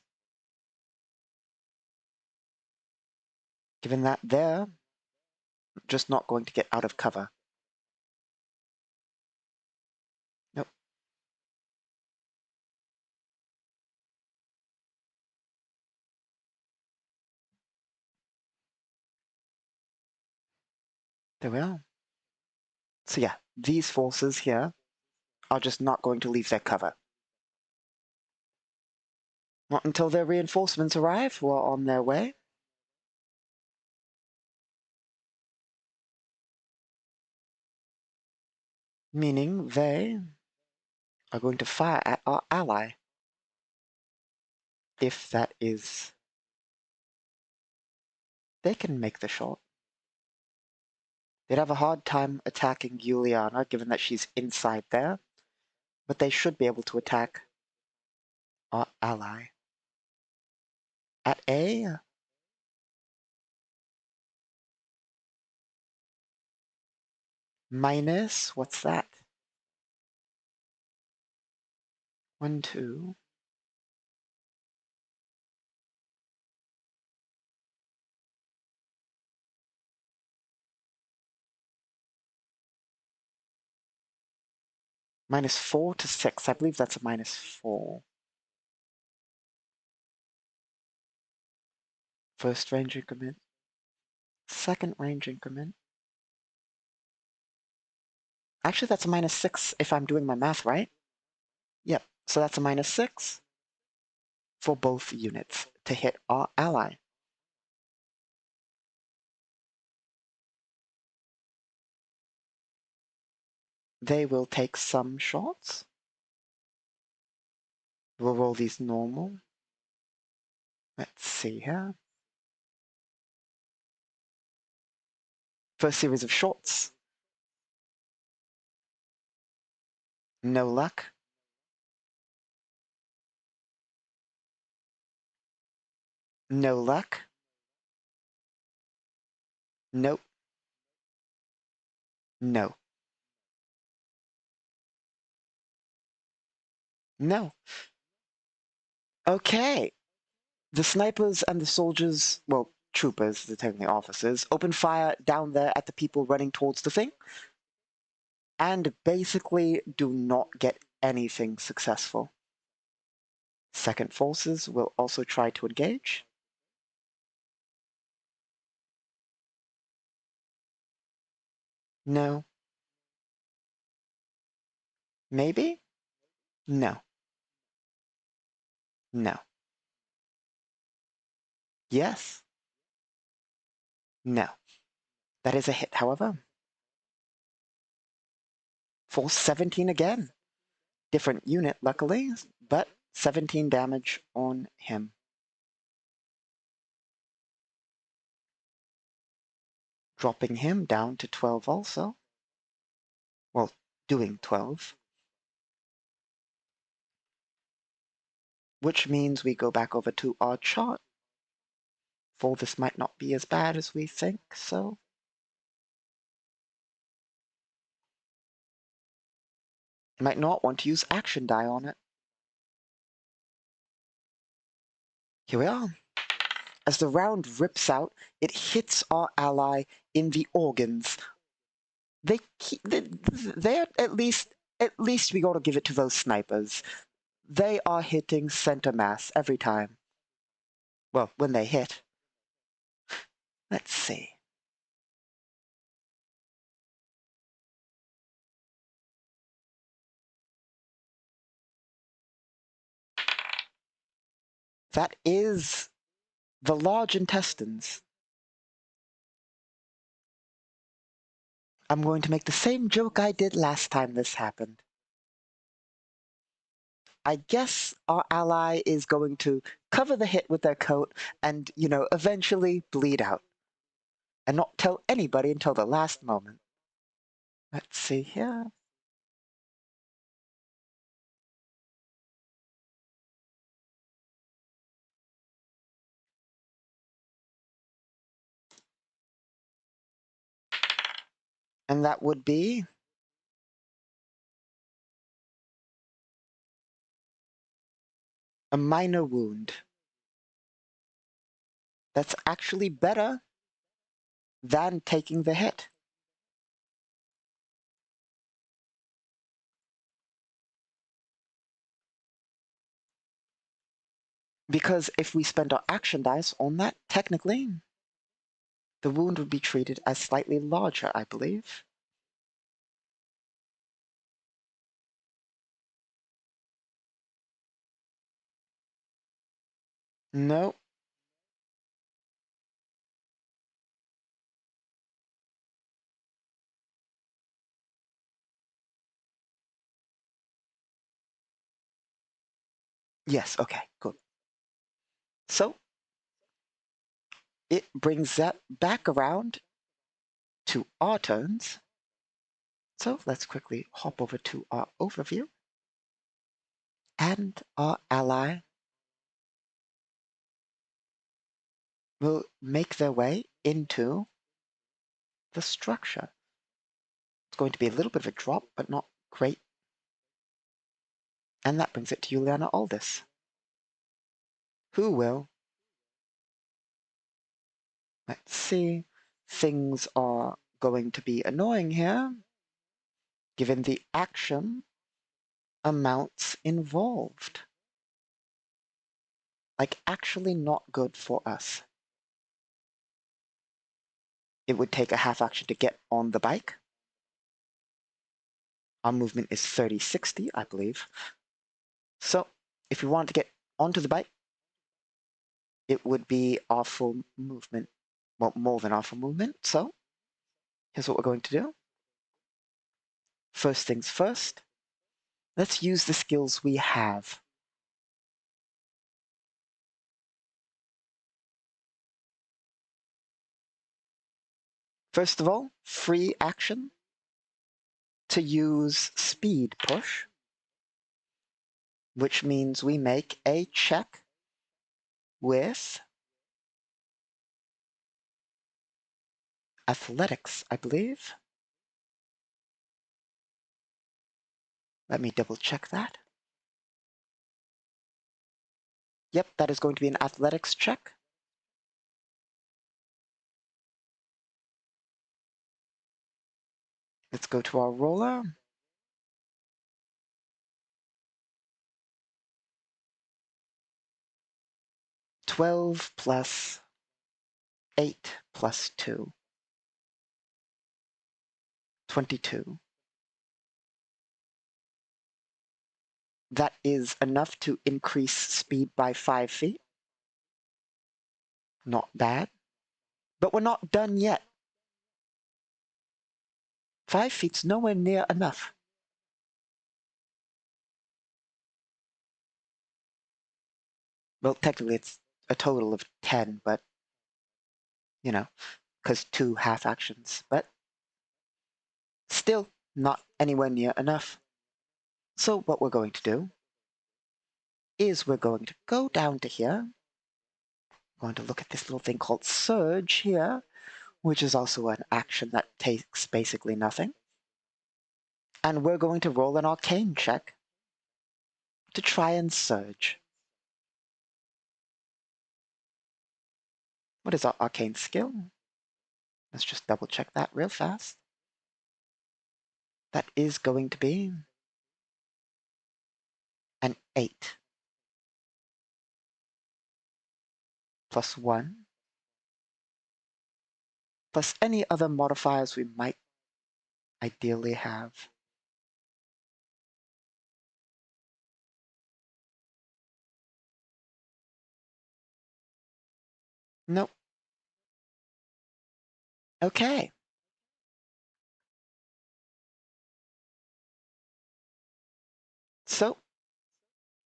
Given that they're just not going to get out of cover. Nope. There we are. So yeah, these forces here are just not going to leave their cover. Not until their reinforcements arrive, who are on their way. Meaning they are going to fire at our ally. If that is... They can make the shot. They'd have a hard time attacking Juliana, given that she's inside there, but they should be able to attack our ally. At A, minus, what's that? 1, 2. -4 to 6. I believe that's a -4. First range increment. Second range increment. Actually, that's a -6 if I'm doing my math right. Yep, so that's a -6 for both units to hit our ally. They will take some shots. We'll roll these normal. Let's see here. First series of shots. No luck. No luck. Nope. No. No. Okay. The snipers and the soldiers, well, troopers, they're technically officers, open fire down there at the people running towards the thing, and basically do not get anything successful. Second forces will also try to engage. No. Maybe? No. No. Yes. No. That is a hit, however. For 17 again. Different unit, luckily, but 17 damage on him. Dropping him down to 12 also. Well, doing 12. Which means we go back over to our chart. For this might not be as bad as we think, so. Might not want to use action die on it. Here we are. As the round rips out, it hits our ally in the organs. They're at least we gotta give it to those snipers. They are hitting center mass every time. Well, when they hit. Let's see. That is the large intestines. I'm going to make the same joke I did last time this happened. I guess our ally is going to cover the hit with their coat and, eventually bleed out. And not tell anybody until the last moment. Let's see here. And that would be a minor wound. That's actually better than taking the hit. Because if we spend our action dice on that, technically, the wound would be treated as slightly larger, I believe. No. Yes, okay, good. So, it brings that back around to our turns. So let's quickly hop over to our overview. And our ally will make their way into the structure. It's going to be a little bit of a drop, but not great. And that brings it to Juliana Aldis, who will, let's see, things are going to be annoying here, given the action amounts involved. Like, actually not good for us. It would take a half action to get on the bike. Our movement is 30-60, I believe. So, if we want to get onto the bike, it would be our full movement. Well, more than our full movement. So, here's what we're going to do. First things first, let's use the skills we have. First of all, free action to use speed push, which means we make a check with athletics, I believe. Let me double check that. Yep, that is going to be an athletics check. Let's go to our roller. 12 plus 8 plus 2. 22. That is enough to increase speed by 5 feet. Not bad. But we're not done yet. 5 feet's nowhere near enough. Well, technically it's a total of 10, but, you know, because 2 half actions. But still not anywhere near enough. So what we're going to do is we're going to go down to here. We're going to look at this little thing called Surge here, which is also an action that takes basically nothing. And we're going to roll an arcane check to try and surge. What is our arcane skill? Let's just double check that real fast. That is going to be an 8. Plus 1. Plus any other modifiers we might ideally have. Nope. Okay. So,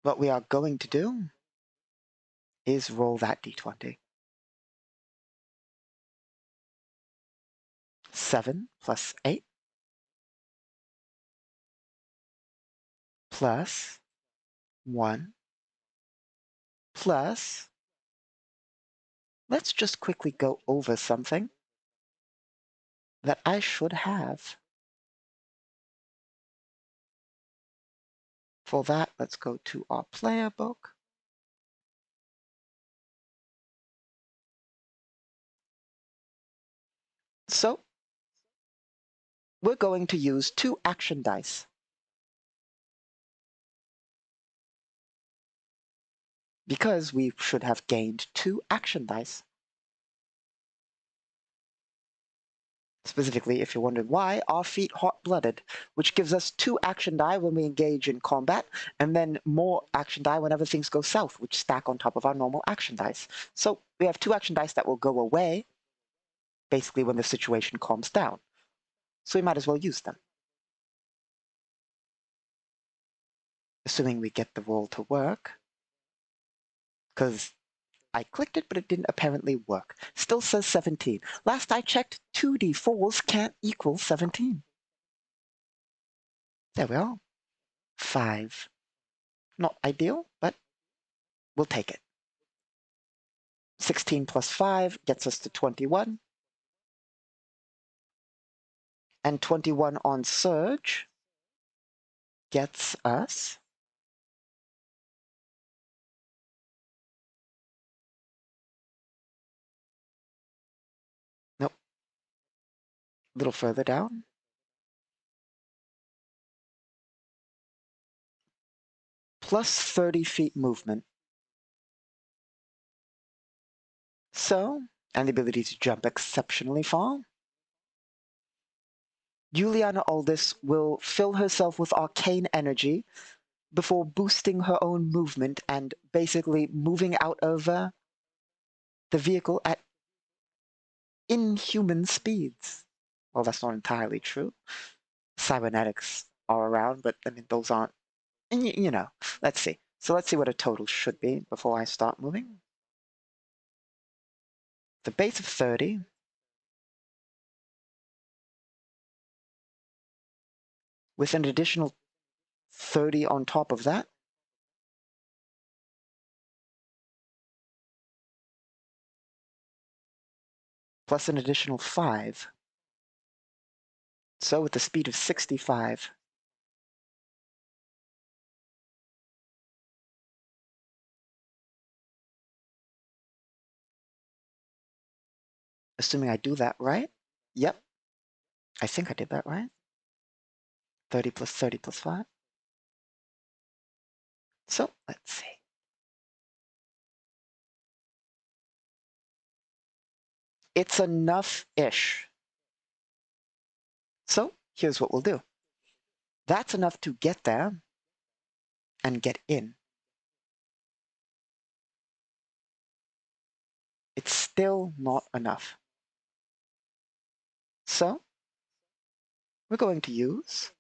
what we are going to do is roll that d20. 7 plus 8 plus 1 plus, let's just quickly go over something that I should have. For that, let's go to our player book. So, we're going to use 2 action dice. Because we should have gained 2 action dice. Specifically, if you're wondering why, our feet hot-blooded, which gives us 2 action die when we engage in combat, and then more action die whenever things go south, which stack on top of our normal action dice. So we have 2 action dice that will go away, basically when the situation calms down. So we might as well use them. Assuming we get the roll to work, because I clicked it, but it didn't apparently work. Still says 17. Last I checked, 2d4s can't equal 17. There we are. 5. Not ideal, but we'll take it. 16 plus 5 gets us to 21. And 21 on Surge gets us... Nope. A little further down. Plus 30 feet movement. So, and the ability to jump exceptionally far. Juliana Aldis will fill herself with arcane energy before boosting her own movement and basically moving out of the vehicle at inhuman speeds. Well, that's not entirely true. Cybernetics are around, but I mean, those aren't, and you know, let's see. So let's see what a total should be before I start moving. The base of 30. With an additional 30 on top of that. Plus an additional 5. So with the speed of 65. Assuming I do that right. Yep. I think I did that right. 30 plus 30 plus 5. So let's see. It's enough-ish. So here's what we'll do. That's enough to get there and get in. It's still not enough. So we're going to use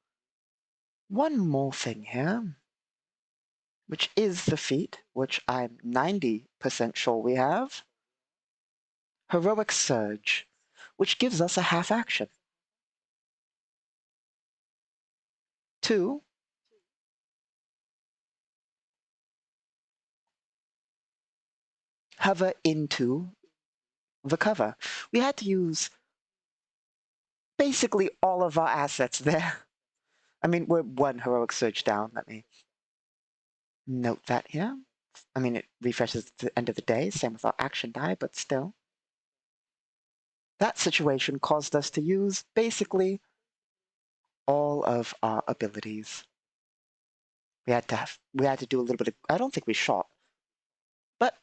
one more thing here, which is the feat, which I'm 90% sure we have. Heroic Surge, which gives us a half action. 2, hover into the cover. We had to use basically all of our assets there. I mean, we're 1 Heroic Surge down. Let me note that here. I mean, it refreshes at the end of the day, same with our action die, but still. That situation caused us to use basically all of our abilities. We had to do a little bit of, I don't think we shot, but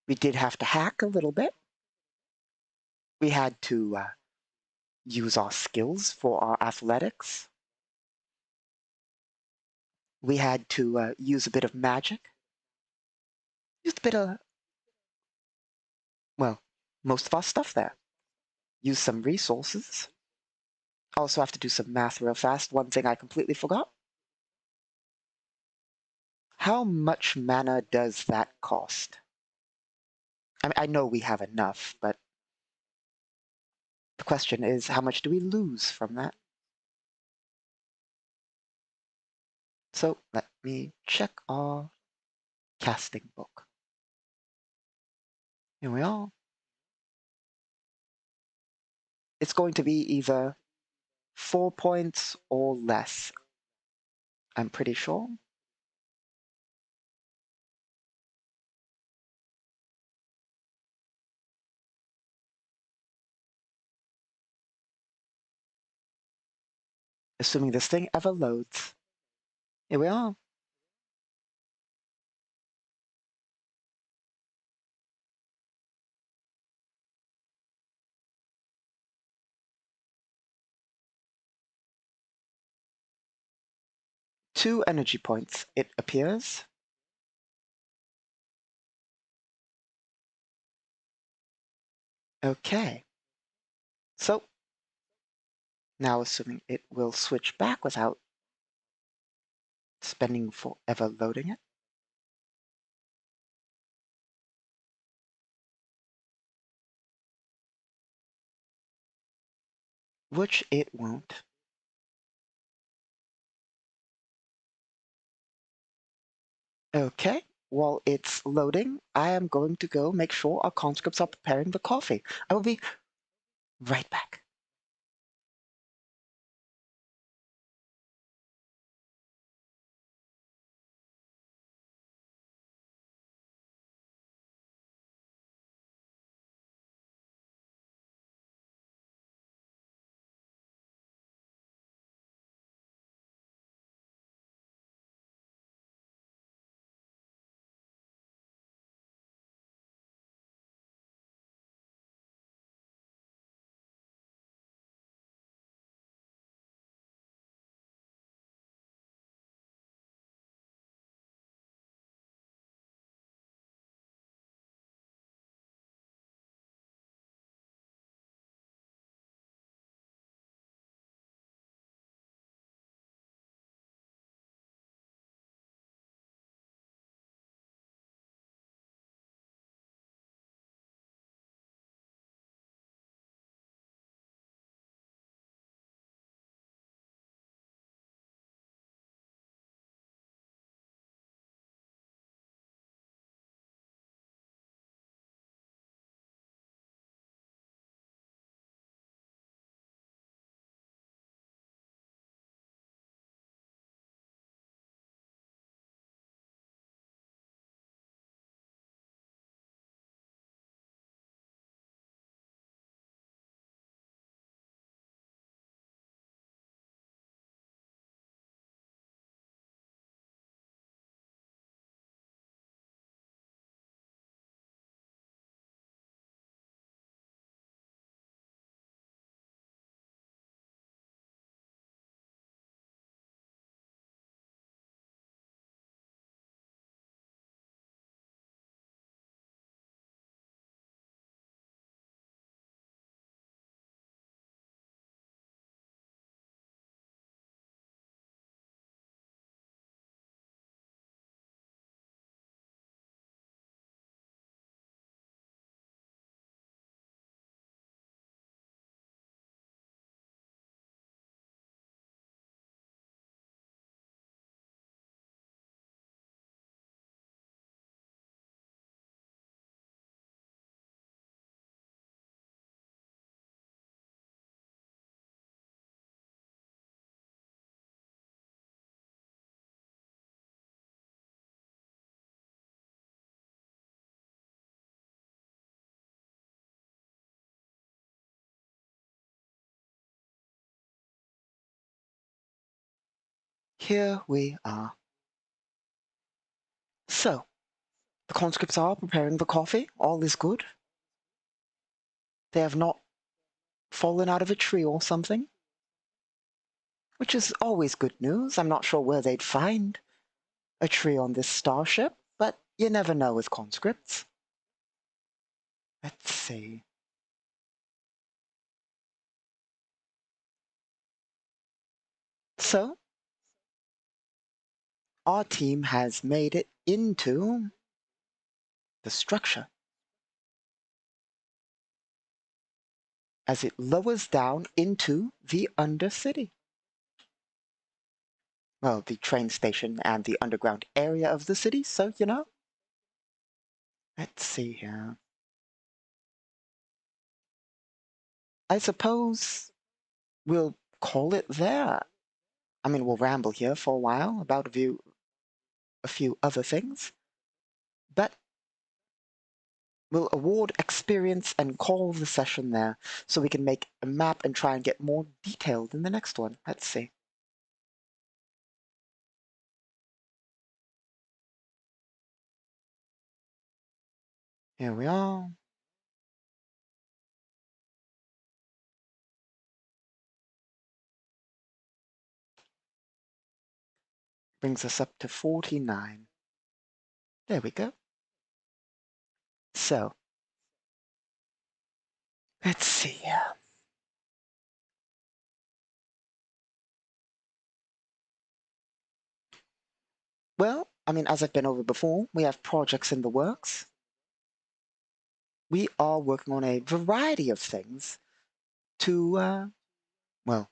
we did have to hack a little bit. We had to use our skills for our athletics. We had to use a bit of magic. Used a bit of, well, most of our stuff there. Use some resources. Also have to do some math real fast. One thing I completely forgot. How much mana does that cost? I mean, I know we have enough, but the question is, how much do we lose from that? So let me check our casting book. Here we are. It's going to be either 4 points or less. I'm pretty sure. Assuming this thing ever loads. Here we are. Two energy points, it appears. Okay. So, now assuming it will switch back without spending forever loading it. which it won't. Okay, while it's loading, I am going to go make sure our conscripts are preparing the coffee. I will be right back. Here we are. So, the conscripts are preparing the coffee. All is good. They have not fallen out of a tree or something, which is always good news. I'm not sure where they'd find a tree on this starship, but you never know with conscripts. Let's see. So, our team has made it into the structure. As it lowers down into the Undercity. Well, the train station and the underground area of the city, so you know. Let's see here. I suppose we'll call it there. I mean, we'll ramble here for a while about a few other things, but we'll award experience and call the session there so we can make a map and try and get more detailed in the next one. Let's see. Here we are. Brings us up to 49. There we go. So, let's see. Well, I mean, as I've been over before, we have projects in the works. We are working on a variety of things to well,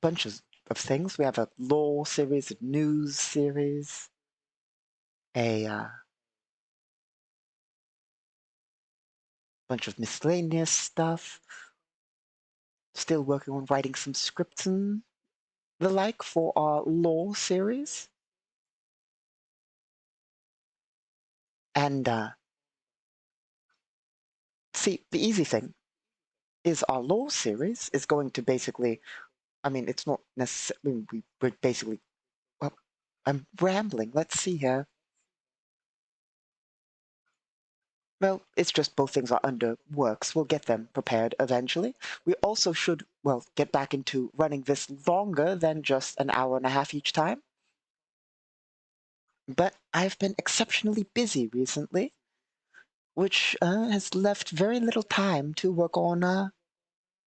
bunches of things. We have a lore series, a news series, a bunch of miscellaneous stuff. Still working on writing some scripts and the like for our lore series. And see, the easy thing is our lore series is going to basically, I mean, it's not necessarily, we're basically, well, I'm rambling. Let's see here. Well, it's just both things are under works. We'll get them prepared eventually. We also should, well, get back into running this longer than just an hour and a half each time. But I've been exceptionally busy recently, which has left very little time to work on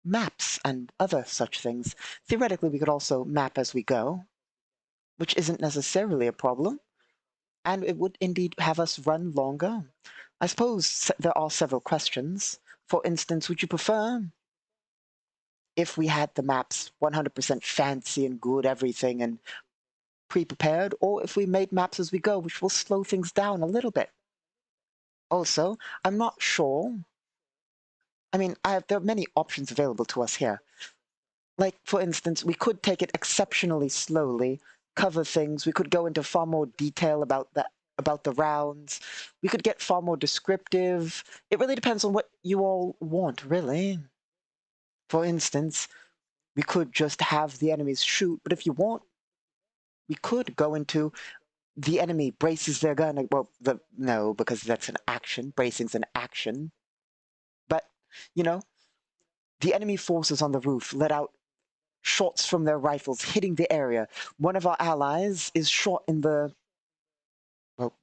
maps and other such things. Theoretically, we could also map as we go, which isn't necessarily a problem, and it would indeed have us run longer. I suppose there are several questions. For instance, would you prefer if we had the maps 100% fancy and good, everything, and pre-prepared, or if we made maps as we go, which will slow things down a little bit? Also, I'm not sure. I mean, there are many options available to us here. Like, for instance, we could take it exceptionally slowly, cover things. We could go into far more detail about the rounds. We could get far more descriptive. It really depends on what you all want, really. For instance, we could just have the enemies shoot, but if you want, we could go into the enemy braces their gun. Well, no, because that's an action. Bracing's an action. But, you know, the enemy forces on the roof let out shots from their rifles hitting the area. One of our allies is shot in the, well,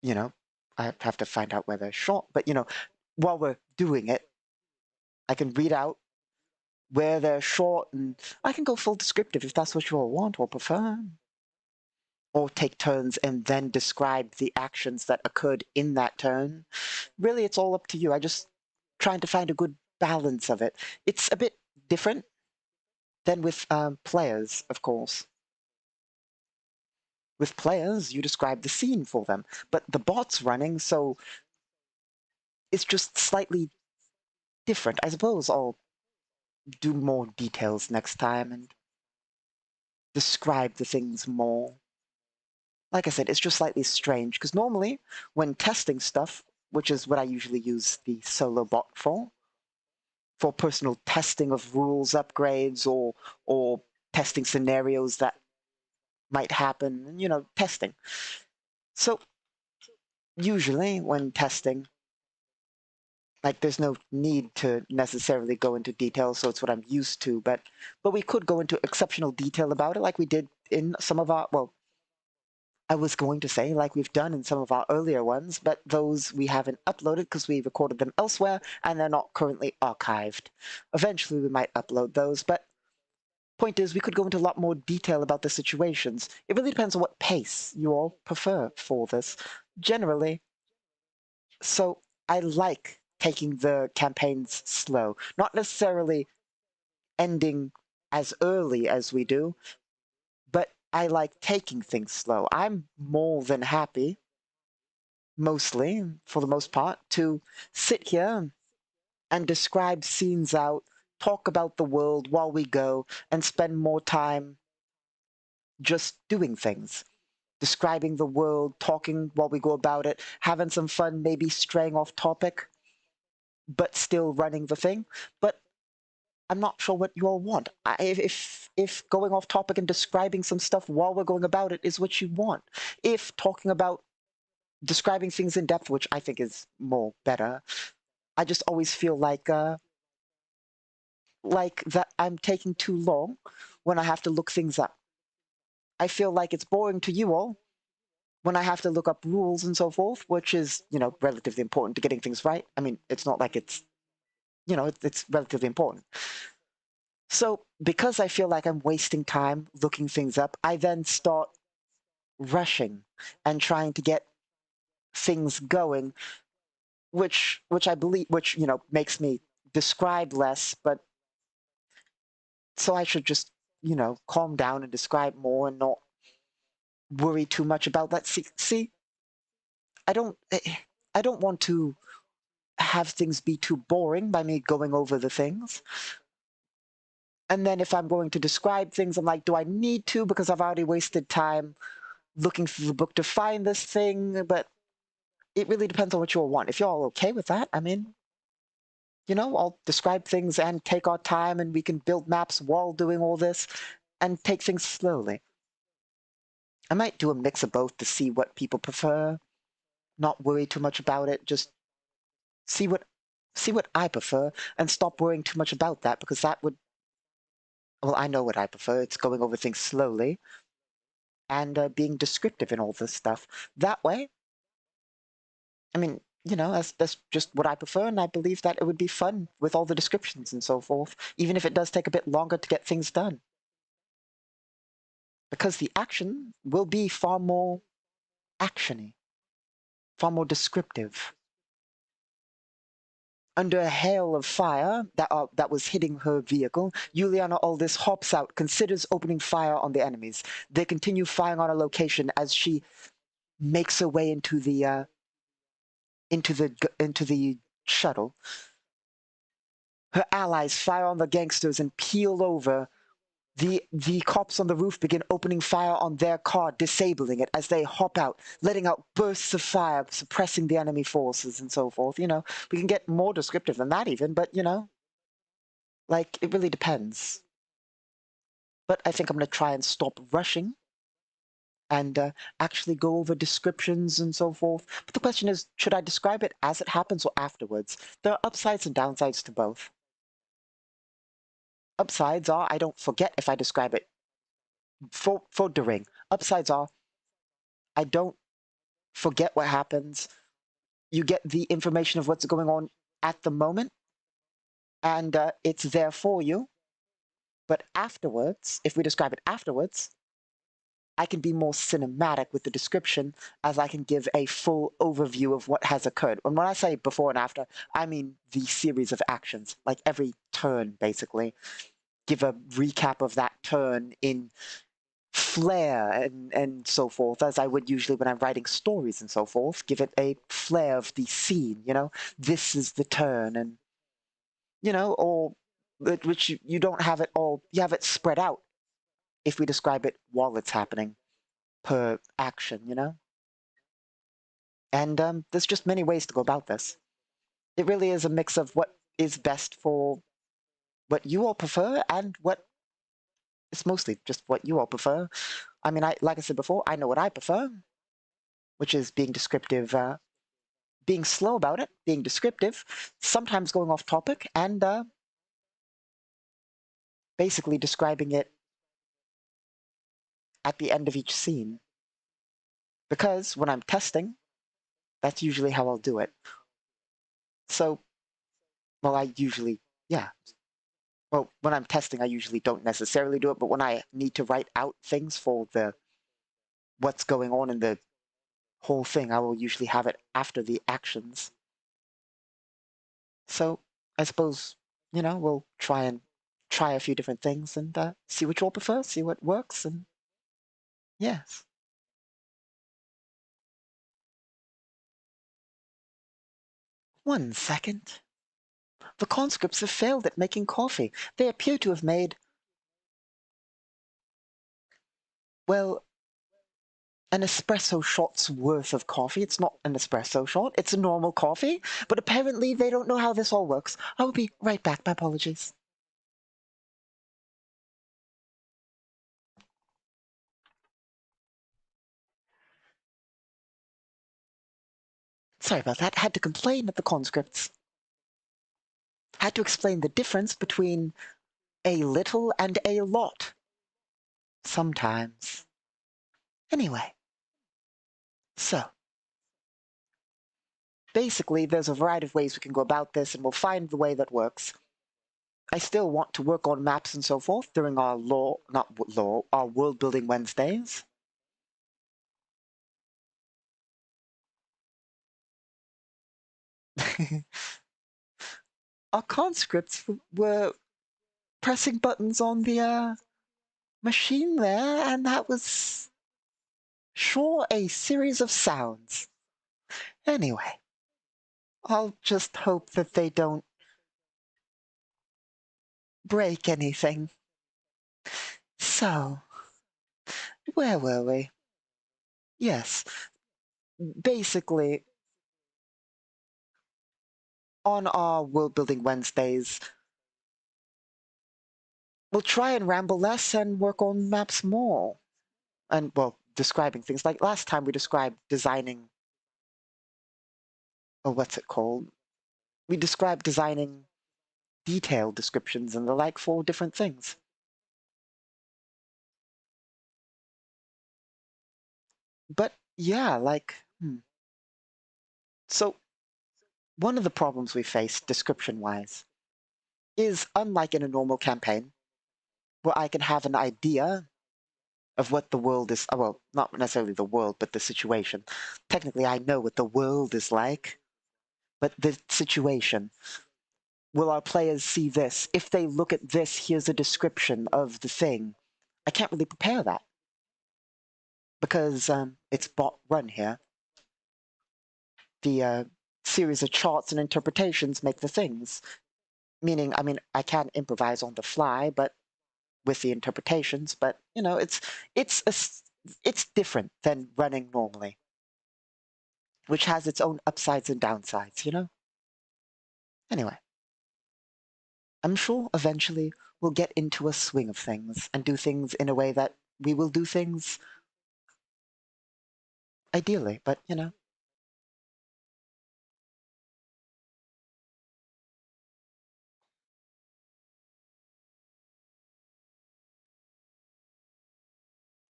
you know, I have to find out where they're shot, but, while we're doing it, I can read out where they're shot, and I can go full descriptive if that's what you all want or prefer. Or take turns and then describe the actions that occurred in that turn. Really, it's all up to you. I just trying to find a good balance of it. It's a bit different than with players, of course. With players, you describe the scene for them, but the bot's running, so it's just slightly different. I suppose I'll do more details next time and describe the things more. Like I said, it's just slightly strange, because normally, when testing stuff, which is what I usually use the solo bot for personal testing of rules upgrades or testing scenarios that might happen, testing. So usually when testing, like there's no need to necessarily go into detail, so it's what I'm used to, but we could go into exceptional detail about it like we did in some of our, well, I was going to say like we've done in some of our earlier ones, but those we haven't uploaded because we recorded them elsewhere and they're not currently archived. Eventually we might upload those, but point is we could go into a lot more detail about the situations. It really depends on what pace you all prefer for this. Generally, so I like taking the campaigns slow, not necessarily ending as early as we do, but I like taking things slow. I'm more than happy, mostly, for the most part, to sit here and describe scenes out, talk about the world while we go, and spend more time just doing things. Describing the world, talking while we go about it, having some fun, maybe straying off topic, but still running the thing. But I'm not sure what you all want. If going off topic and describing some stuff while we're going about it is what you want, if talking about describing things in depth, which I think is more better, I just always feel like that I'm taking too long when I have to look things up. I feel like it's boring to you all when I have to look up rules and so forth, which is, relatively important to getting things right. I mean, it's not like it's relatively important. So because I feel like I'm wasting time looking things up, I then start rushing and trying to get things going, which I believe, which makes me describe less, but So I should just, calm down and describe more and not worry too much about that. See, I don't, I don't want to have things be too boring by me going over the things. And then if I'm going to describe things, I'm like, do I need to? Because I've already wasted time looking through the book to find this thing. But it really depends on what you all want. If you're all okay with that, I mean, I'll describe things and take our time and we can build maps while doing all this and take things slowly. I might do a mix of both to see what people prefer, not worry too much about it, just see what I prefer and stop worrying too much about that because that would, well, I know what I prefer. It's going over things slowly and being descriptive in all this stuff. That way, I mean, that's just what I prefer, and I believe that it would be fun with all the descriptions and so forth, even if it does take a bit longer to get things done. Because the action will be far more actiony, far more descriptive. Under a hail of fire that was hitting her vehicle, Juliana Aldis hops out, considers opening fire on the enemies. They continue firing on a location as she makes her way into the shuttle. Her allies fire on the gangsters and peel over. The cops on the roof begin opening fire on their car, disabling it as they hop out, letting out bursts of fire, suppressing the enemy forces and so forth. We can get more descriptive than that even, but like, it really depends. But I think I'm going to try and stop rushing and actually go over descriptions and so forth. But the question is, should I describe it as it happens or afterwards? There are upsides and downsides to both. Upsides are I don't forget if I describe it for during. Upsides are I don't forget what happens. You get the information of what's going on at the moment, and it's there for you. But afterwards, if we describe it afterwards, I can be more cinematic with the description as I can give a full overview of what has occurred. And when I say before and after, I mean the series of actions, like every turn, basically. Give a recap of that turn in flair and so forth, as I would usually when I'm writing stories and so forth. Give it a flair of the scene, This is the turn, and, or which you don't have it all, you have it spread out if we describe it while it's happening per action. And there's just many ways to go about this. It really is a mix of what is best for what you all prefer and what it's mostly just what you all prefer. I mean, like I said before, I know what I prefer, which is being descriptive, being slow about it, being descriptive, sometimes going off topic, and basically describing it at the end of each scene. Because when I'm testing, that's usually how I'll do it. So, well, yeah. Well, when I'm testing, I usually don't necessarily do it, but when I need to write out things for the what's going on in the whole thing, I will usually have it after the actions. So I suppose, we'll try a few different things and see which you all prefer, see what works, and yes. One second. The conscripts have failed at making coffee. They appear to have made, well, an espresso shot's worth of coffee. It's not an espresso shot, it's a normal coffee, but apparently they don't know how this all works. I will be right back. My apologies. Sorry about that. Had to complain at the conscripts. Had to explain the difference between a little and a lot. Sometimes. Anyway, so basically there's a variety of ways we can go about this and we'll find the way that works. I still want to work on maps and so forth during our our world building Wednesdays. Our conscripts were pressing buttons on the machine there, and that was sure a series of sounds. Anyway, I'll just hope that they don't break anything. So, where were we? Yes, basically, on our World Building Wednesdays, we'll try and ramble less and work on maps more. And, well, describing things. Like last time we described designing, or what's it called? We described designing detailed descriptions and the like for different things. But yeah, like, So one of the problems we face description-wise is unlike in a normal campaign, where I can have an idea of what the world is, well, not necessarily the world, but the situation. Technically, I know what the world is like, but the situation. Will our players see this? If they look at this, here's a description of the thing. I can't really prepare that because it's bot run here. The series of charts and interpretations make the things. Meaning, I mean, I can improvise on the fly, but with the interpretations. But you know, it's a, it's different than running normally, which has its own upsides and downsides. You know. Anyway, I'm sure eventually we'll get into a swing of things and do things in a way that we will do things ideally. But you know,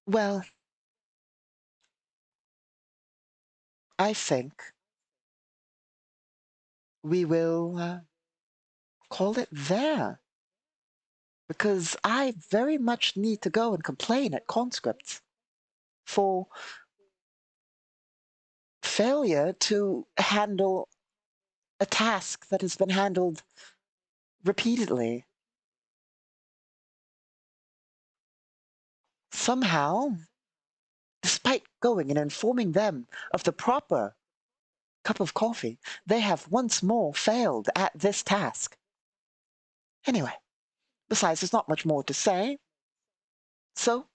well, I think we will call it there because I very much need to go and complain at conscripts for failure to handle a task that has been handled repeatedly. Somehow, despite going and informing them of the proper cup of coffee, they have once more failed at this task. Anyway, besides, there's not much more to say. So,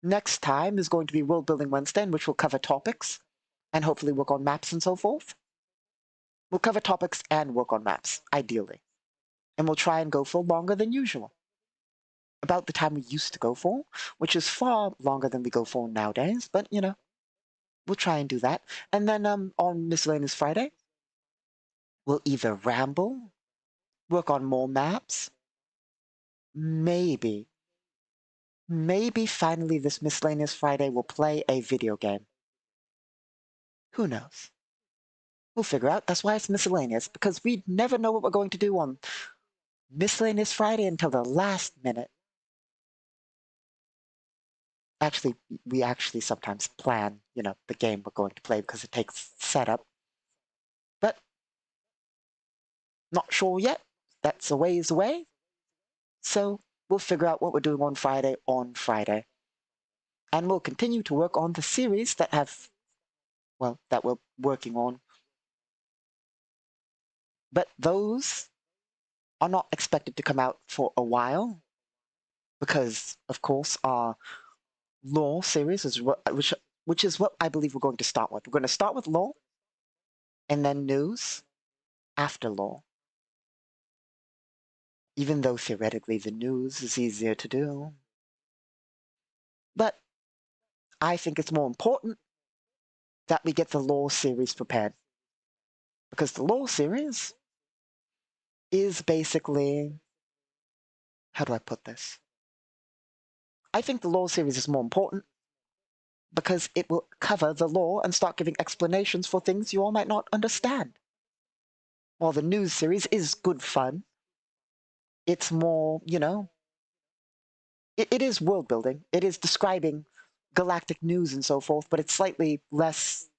next time is going to be World Building Wednesday, in which we'll cover topics and hopefully work on maps and so forth. We'll cover topics and work on maps, ideally. And we'll try and go for longer than usual. About the time we used to go for, which is far longer than we go for nowadays, but you know, we'll try and do that. And then on Miscellaneous Friday, we'll either ramble, work on more maps, maybe, maybe finally this Miscellaneous Friday we'll play a video game. Who knows? We'll figure out. That's why it's miscellaneous, because we never know what we're going to do on Miscellaneous Friday until the last minute. Actually, we actually sometimes plan, you know, the game we're going to play because it takes setup. But not sure yet. That's a ways away. So we'll figure out what we're doing on Friday. And we'll continue to work on the series that have, well, that we're working on. But those are not expected to come out for a while because, of course, our law series is which is what I believe we're going to start with. We're going to start with law and then news after law. Even though theoretically the news is easier to do. But I think it's more important that we get the law series prepared. Because the law series is basically, how do I put this? I think the law series is more important because it will cover the law and start giving explanations for things you all might not understand. While the news series is good fun, it's more, you know, it is world building. It is describing galactic news and so forth, but it's slightly less,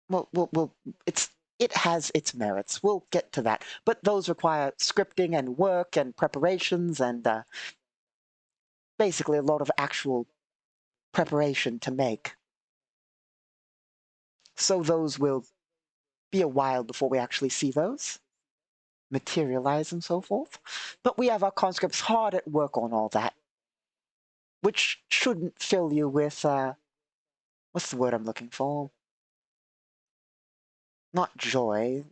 well, it's it has its merits. We'll get to that. But those require scripting and work and preparations and basically a lot of actual preparation to make. So those will be a while before we actually see those materialize and so forth. But we have our conscripts hard at work on all that, which shouldn't fill you with, what's the word I'm looking for? Not joy.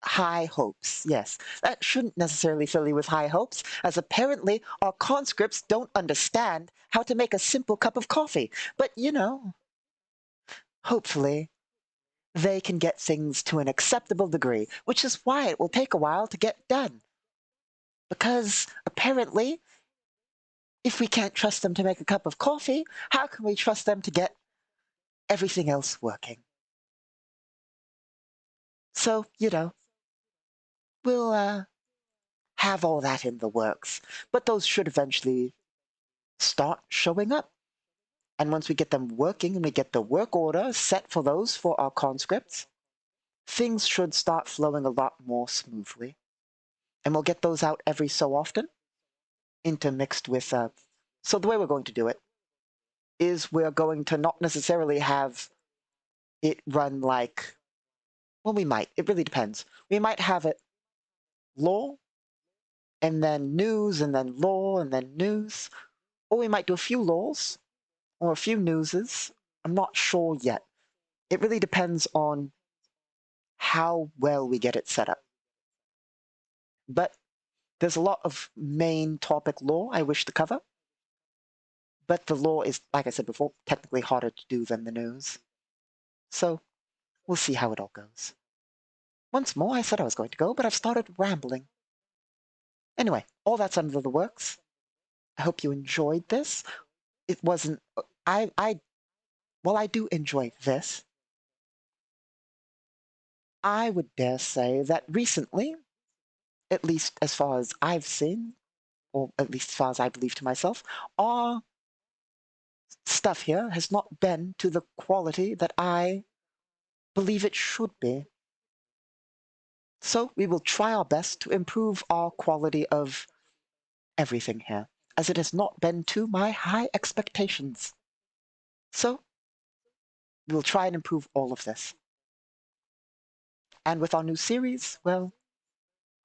High hopes? Yes, that shouldn't necessarily fill you with high hopes, as apparently our conscripts don't understand how to make a simple cup of coffee. But, hopefully they can get things to an acceptable degree, which is why it will take a while to get done. Because apparently, if we can't trust them to make a cup of coffee, how can we trust them to get everything else working? So, we'll have all that in the works, but those should eventually start showing up. And once we get them working and we get the work order set for those for our conscripts, things should start flowing a lot more smoothly. And we'll get those out every so often, intermixed with. So the way we're going to do it is we're going to not necessarily have it run like. Well, we might. It really depends. We might have it lore, and then news, and then lore, and then news. Or we might do a few lores, or a few newses. I'm not sure yet. It really depends on how well we get it set up. But there's a lot of main topic lore I wish to cover. But the lore is, like I said before, technically harder to do than the news. So we'll see how it all goes. Once more, I said I was going to go, but I've started rambling. Anyway, all that's under the works. I hope you enjoyed this. It wasn't. Well, I do enjoy this. I would dare say that recently, at least as far as I've seen, or at least as far as I believe to myself, our stuff here has not been to the quality that I believe it should be. So we will try our best to improve our quality of everything here, as it has not been to my high expectations. So we'll try and improve all of this. And with our new series, well,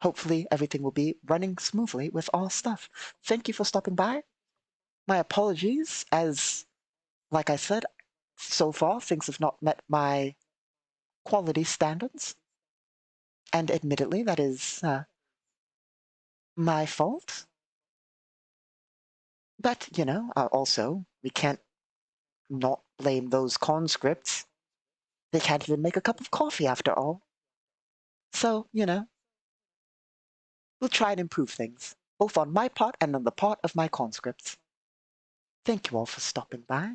hopefully everything will be running smoothly with our stuff. Thank you for stopping by. My apologies, as, like I said, so far things have not met my quality standards. And admittedly, that is my fault. But, also, we can't not blame those conscripts. They can't even make a cup of coffee after all. So, we'll try and improve things, both on my part and on the part of my conscripts. Thank you all for stopping by.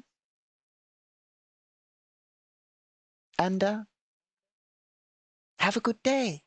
And have a good day.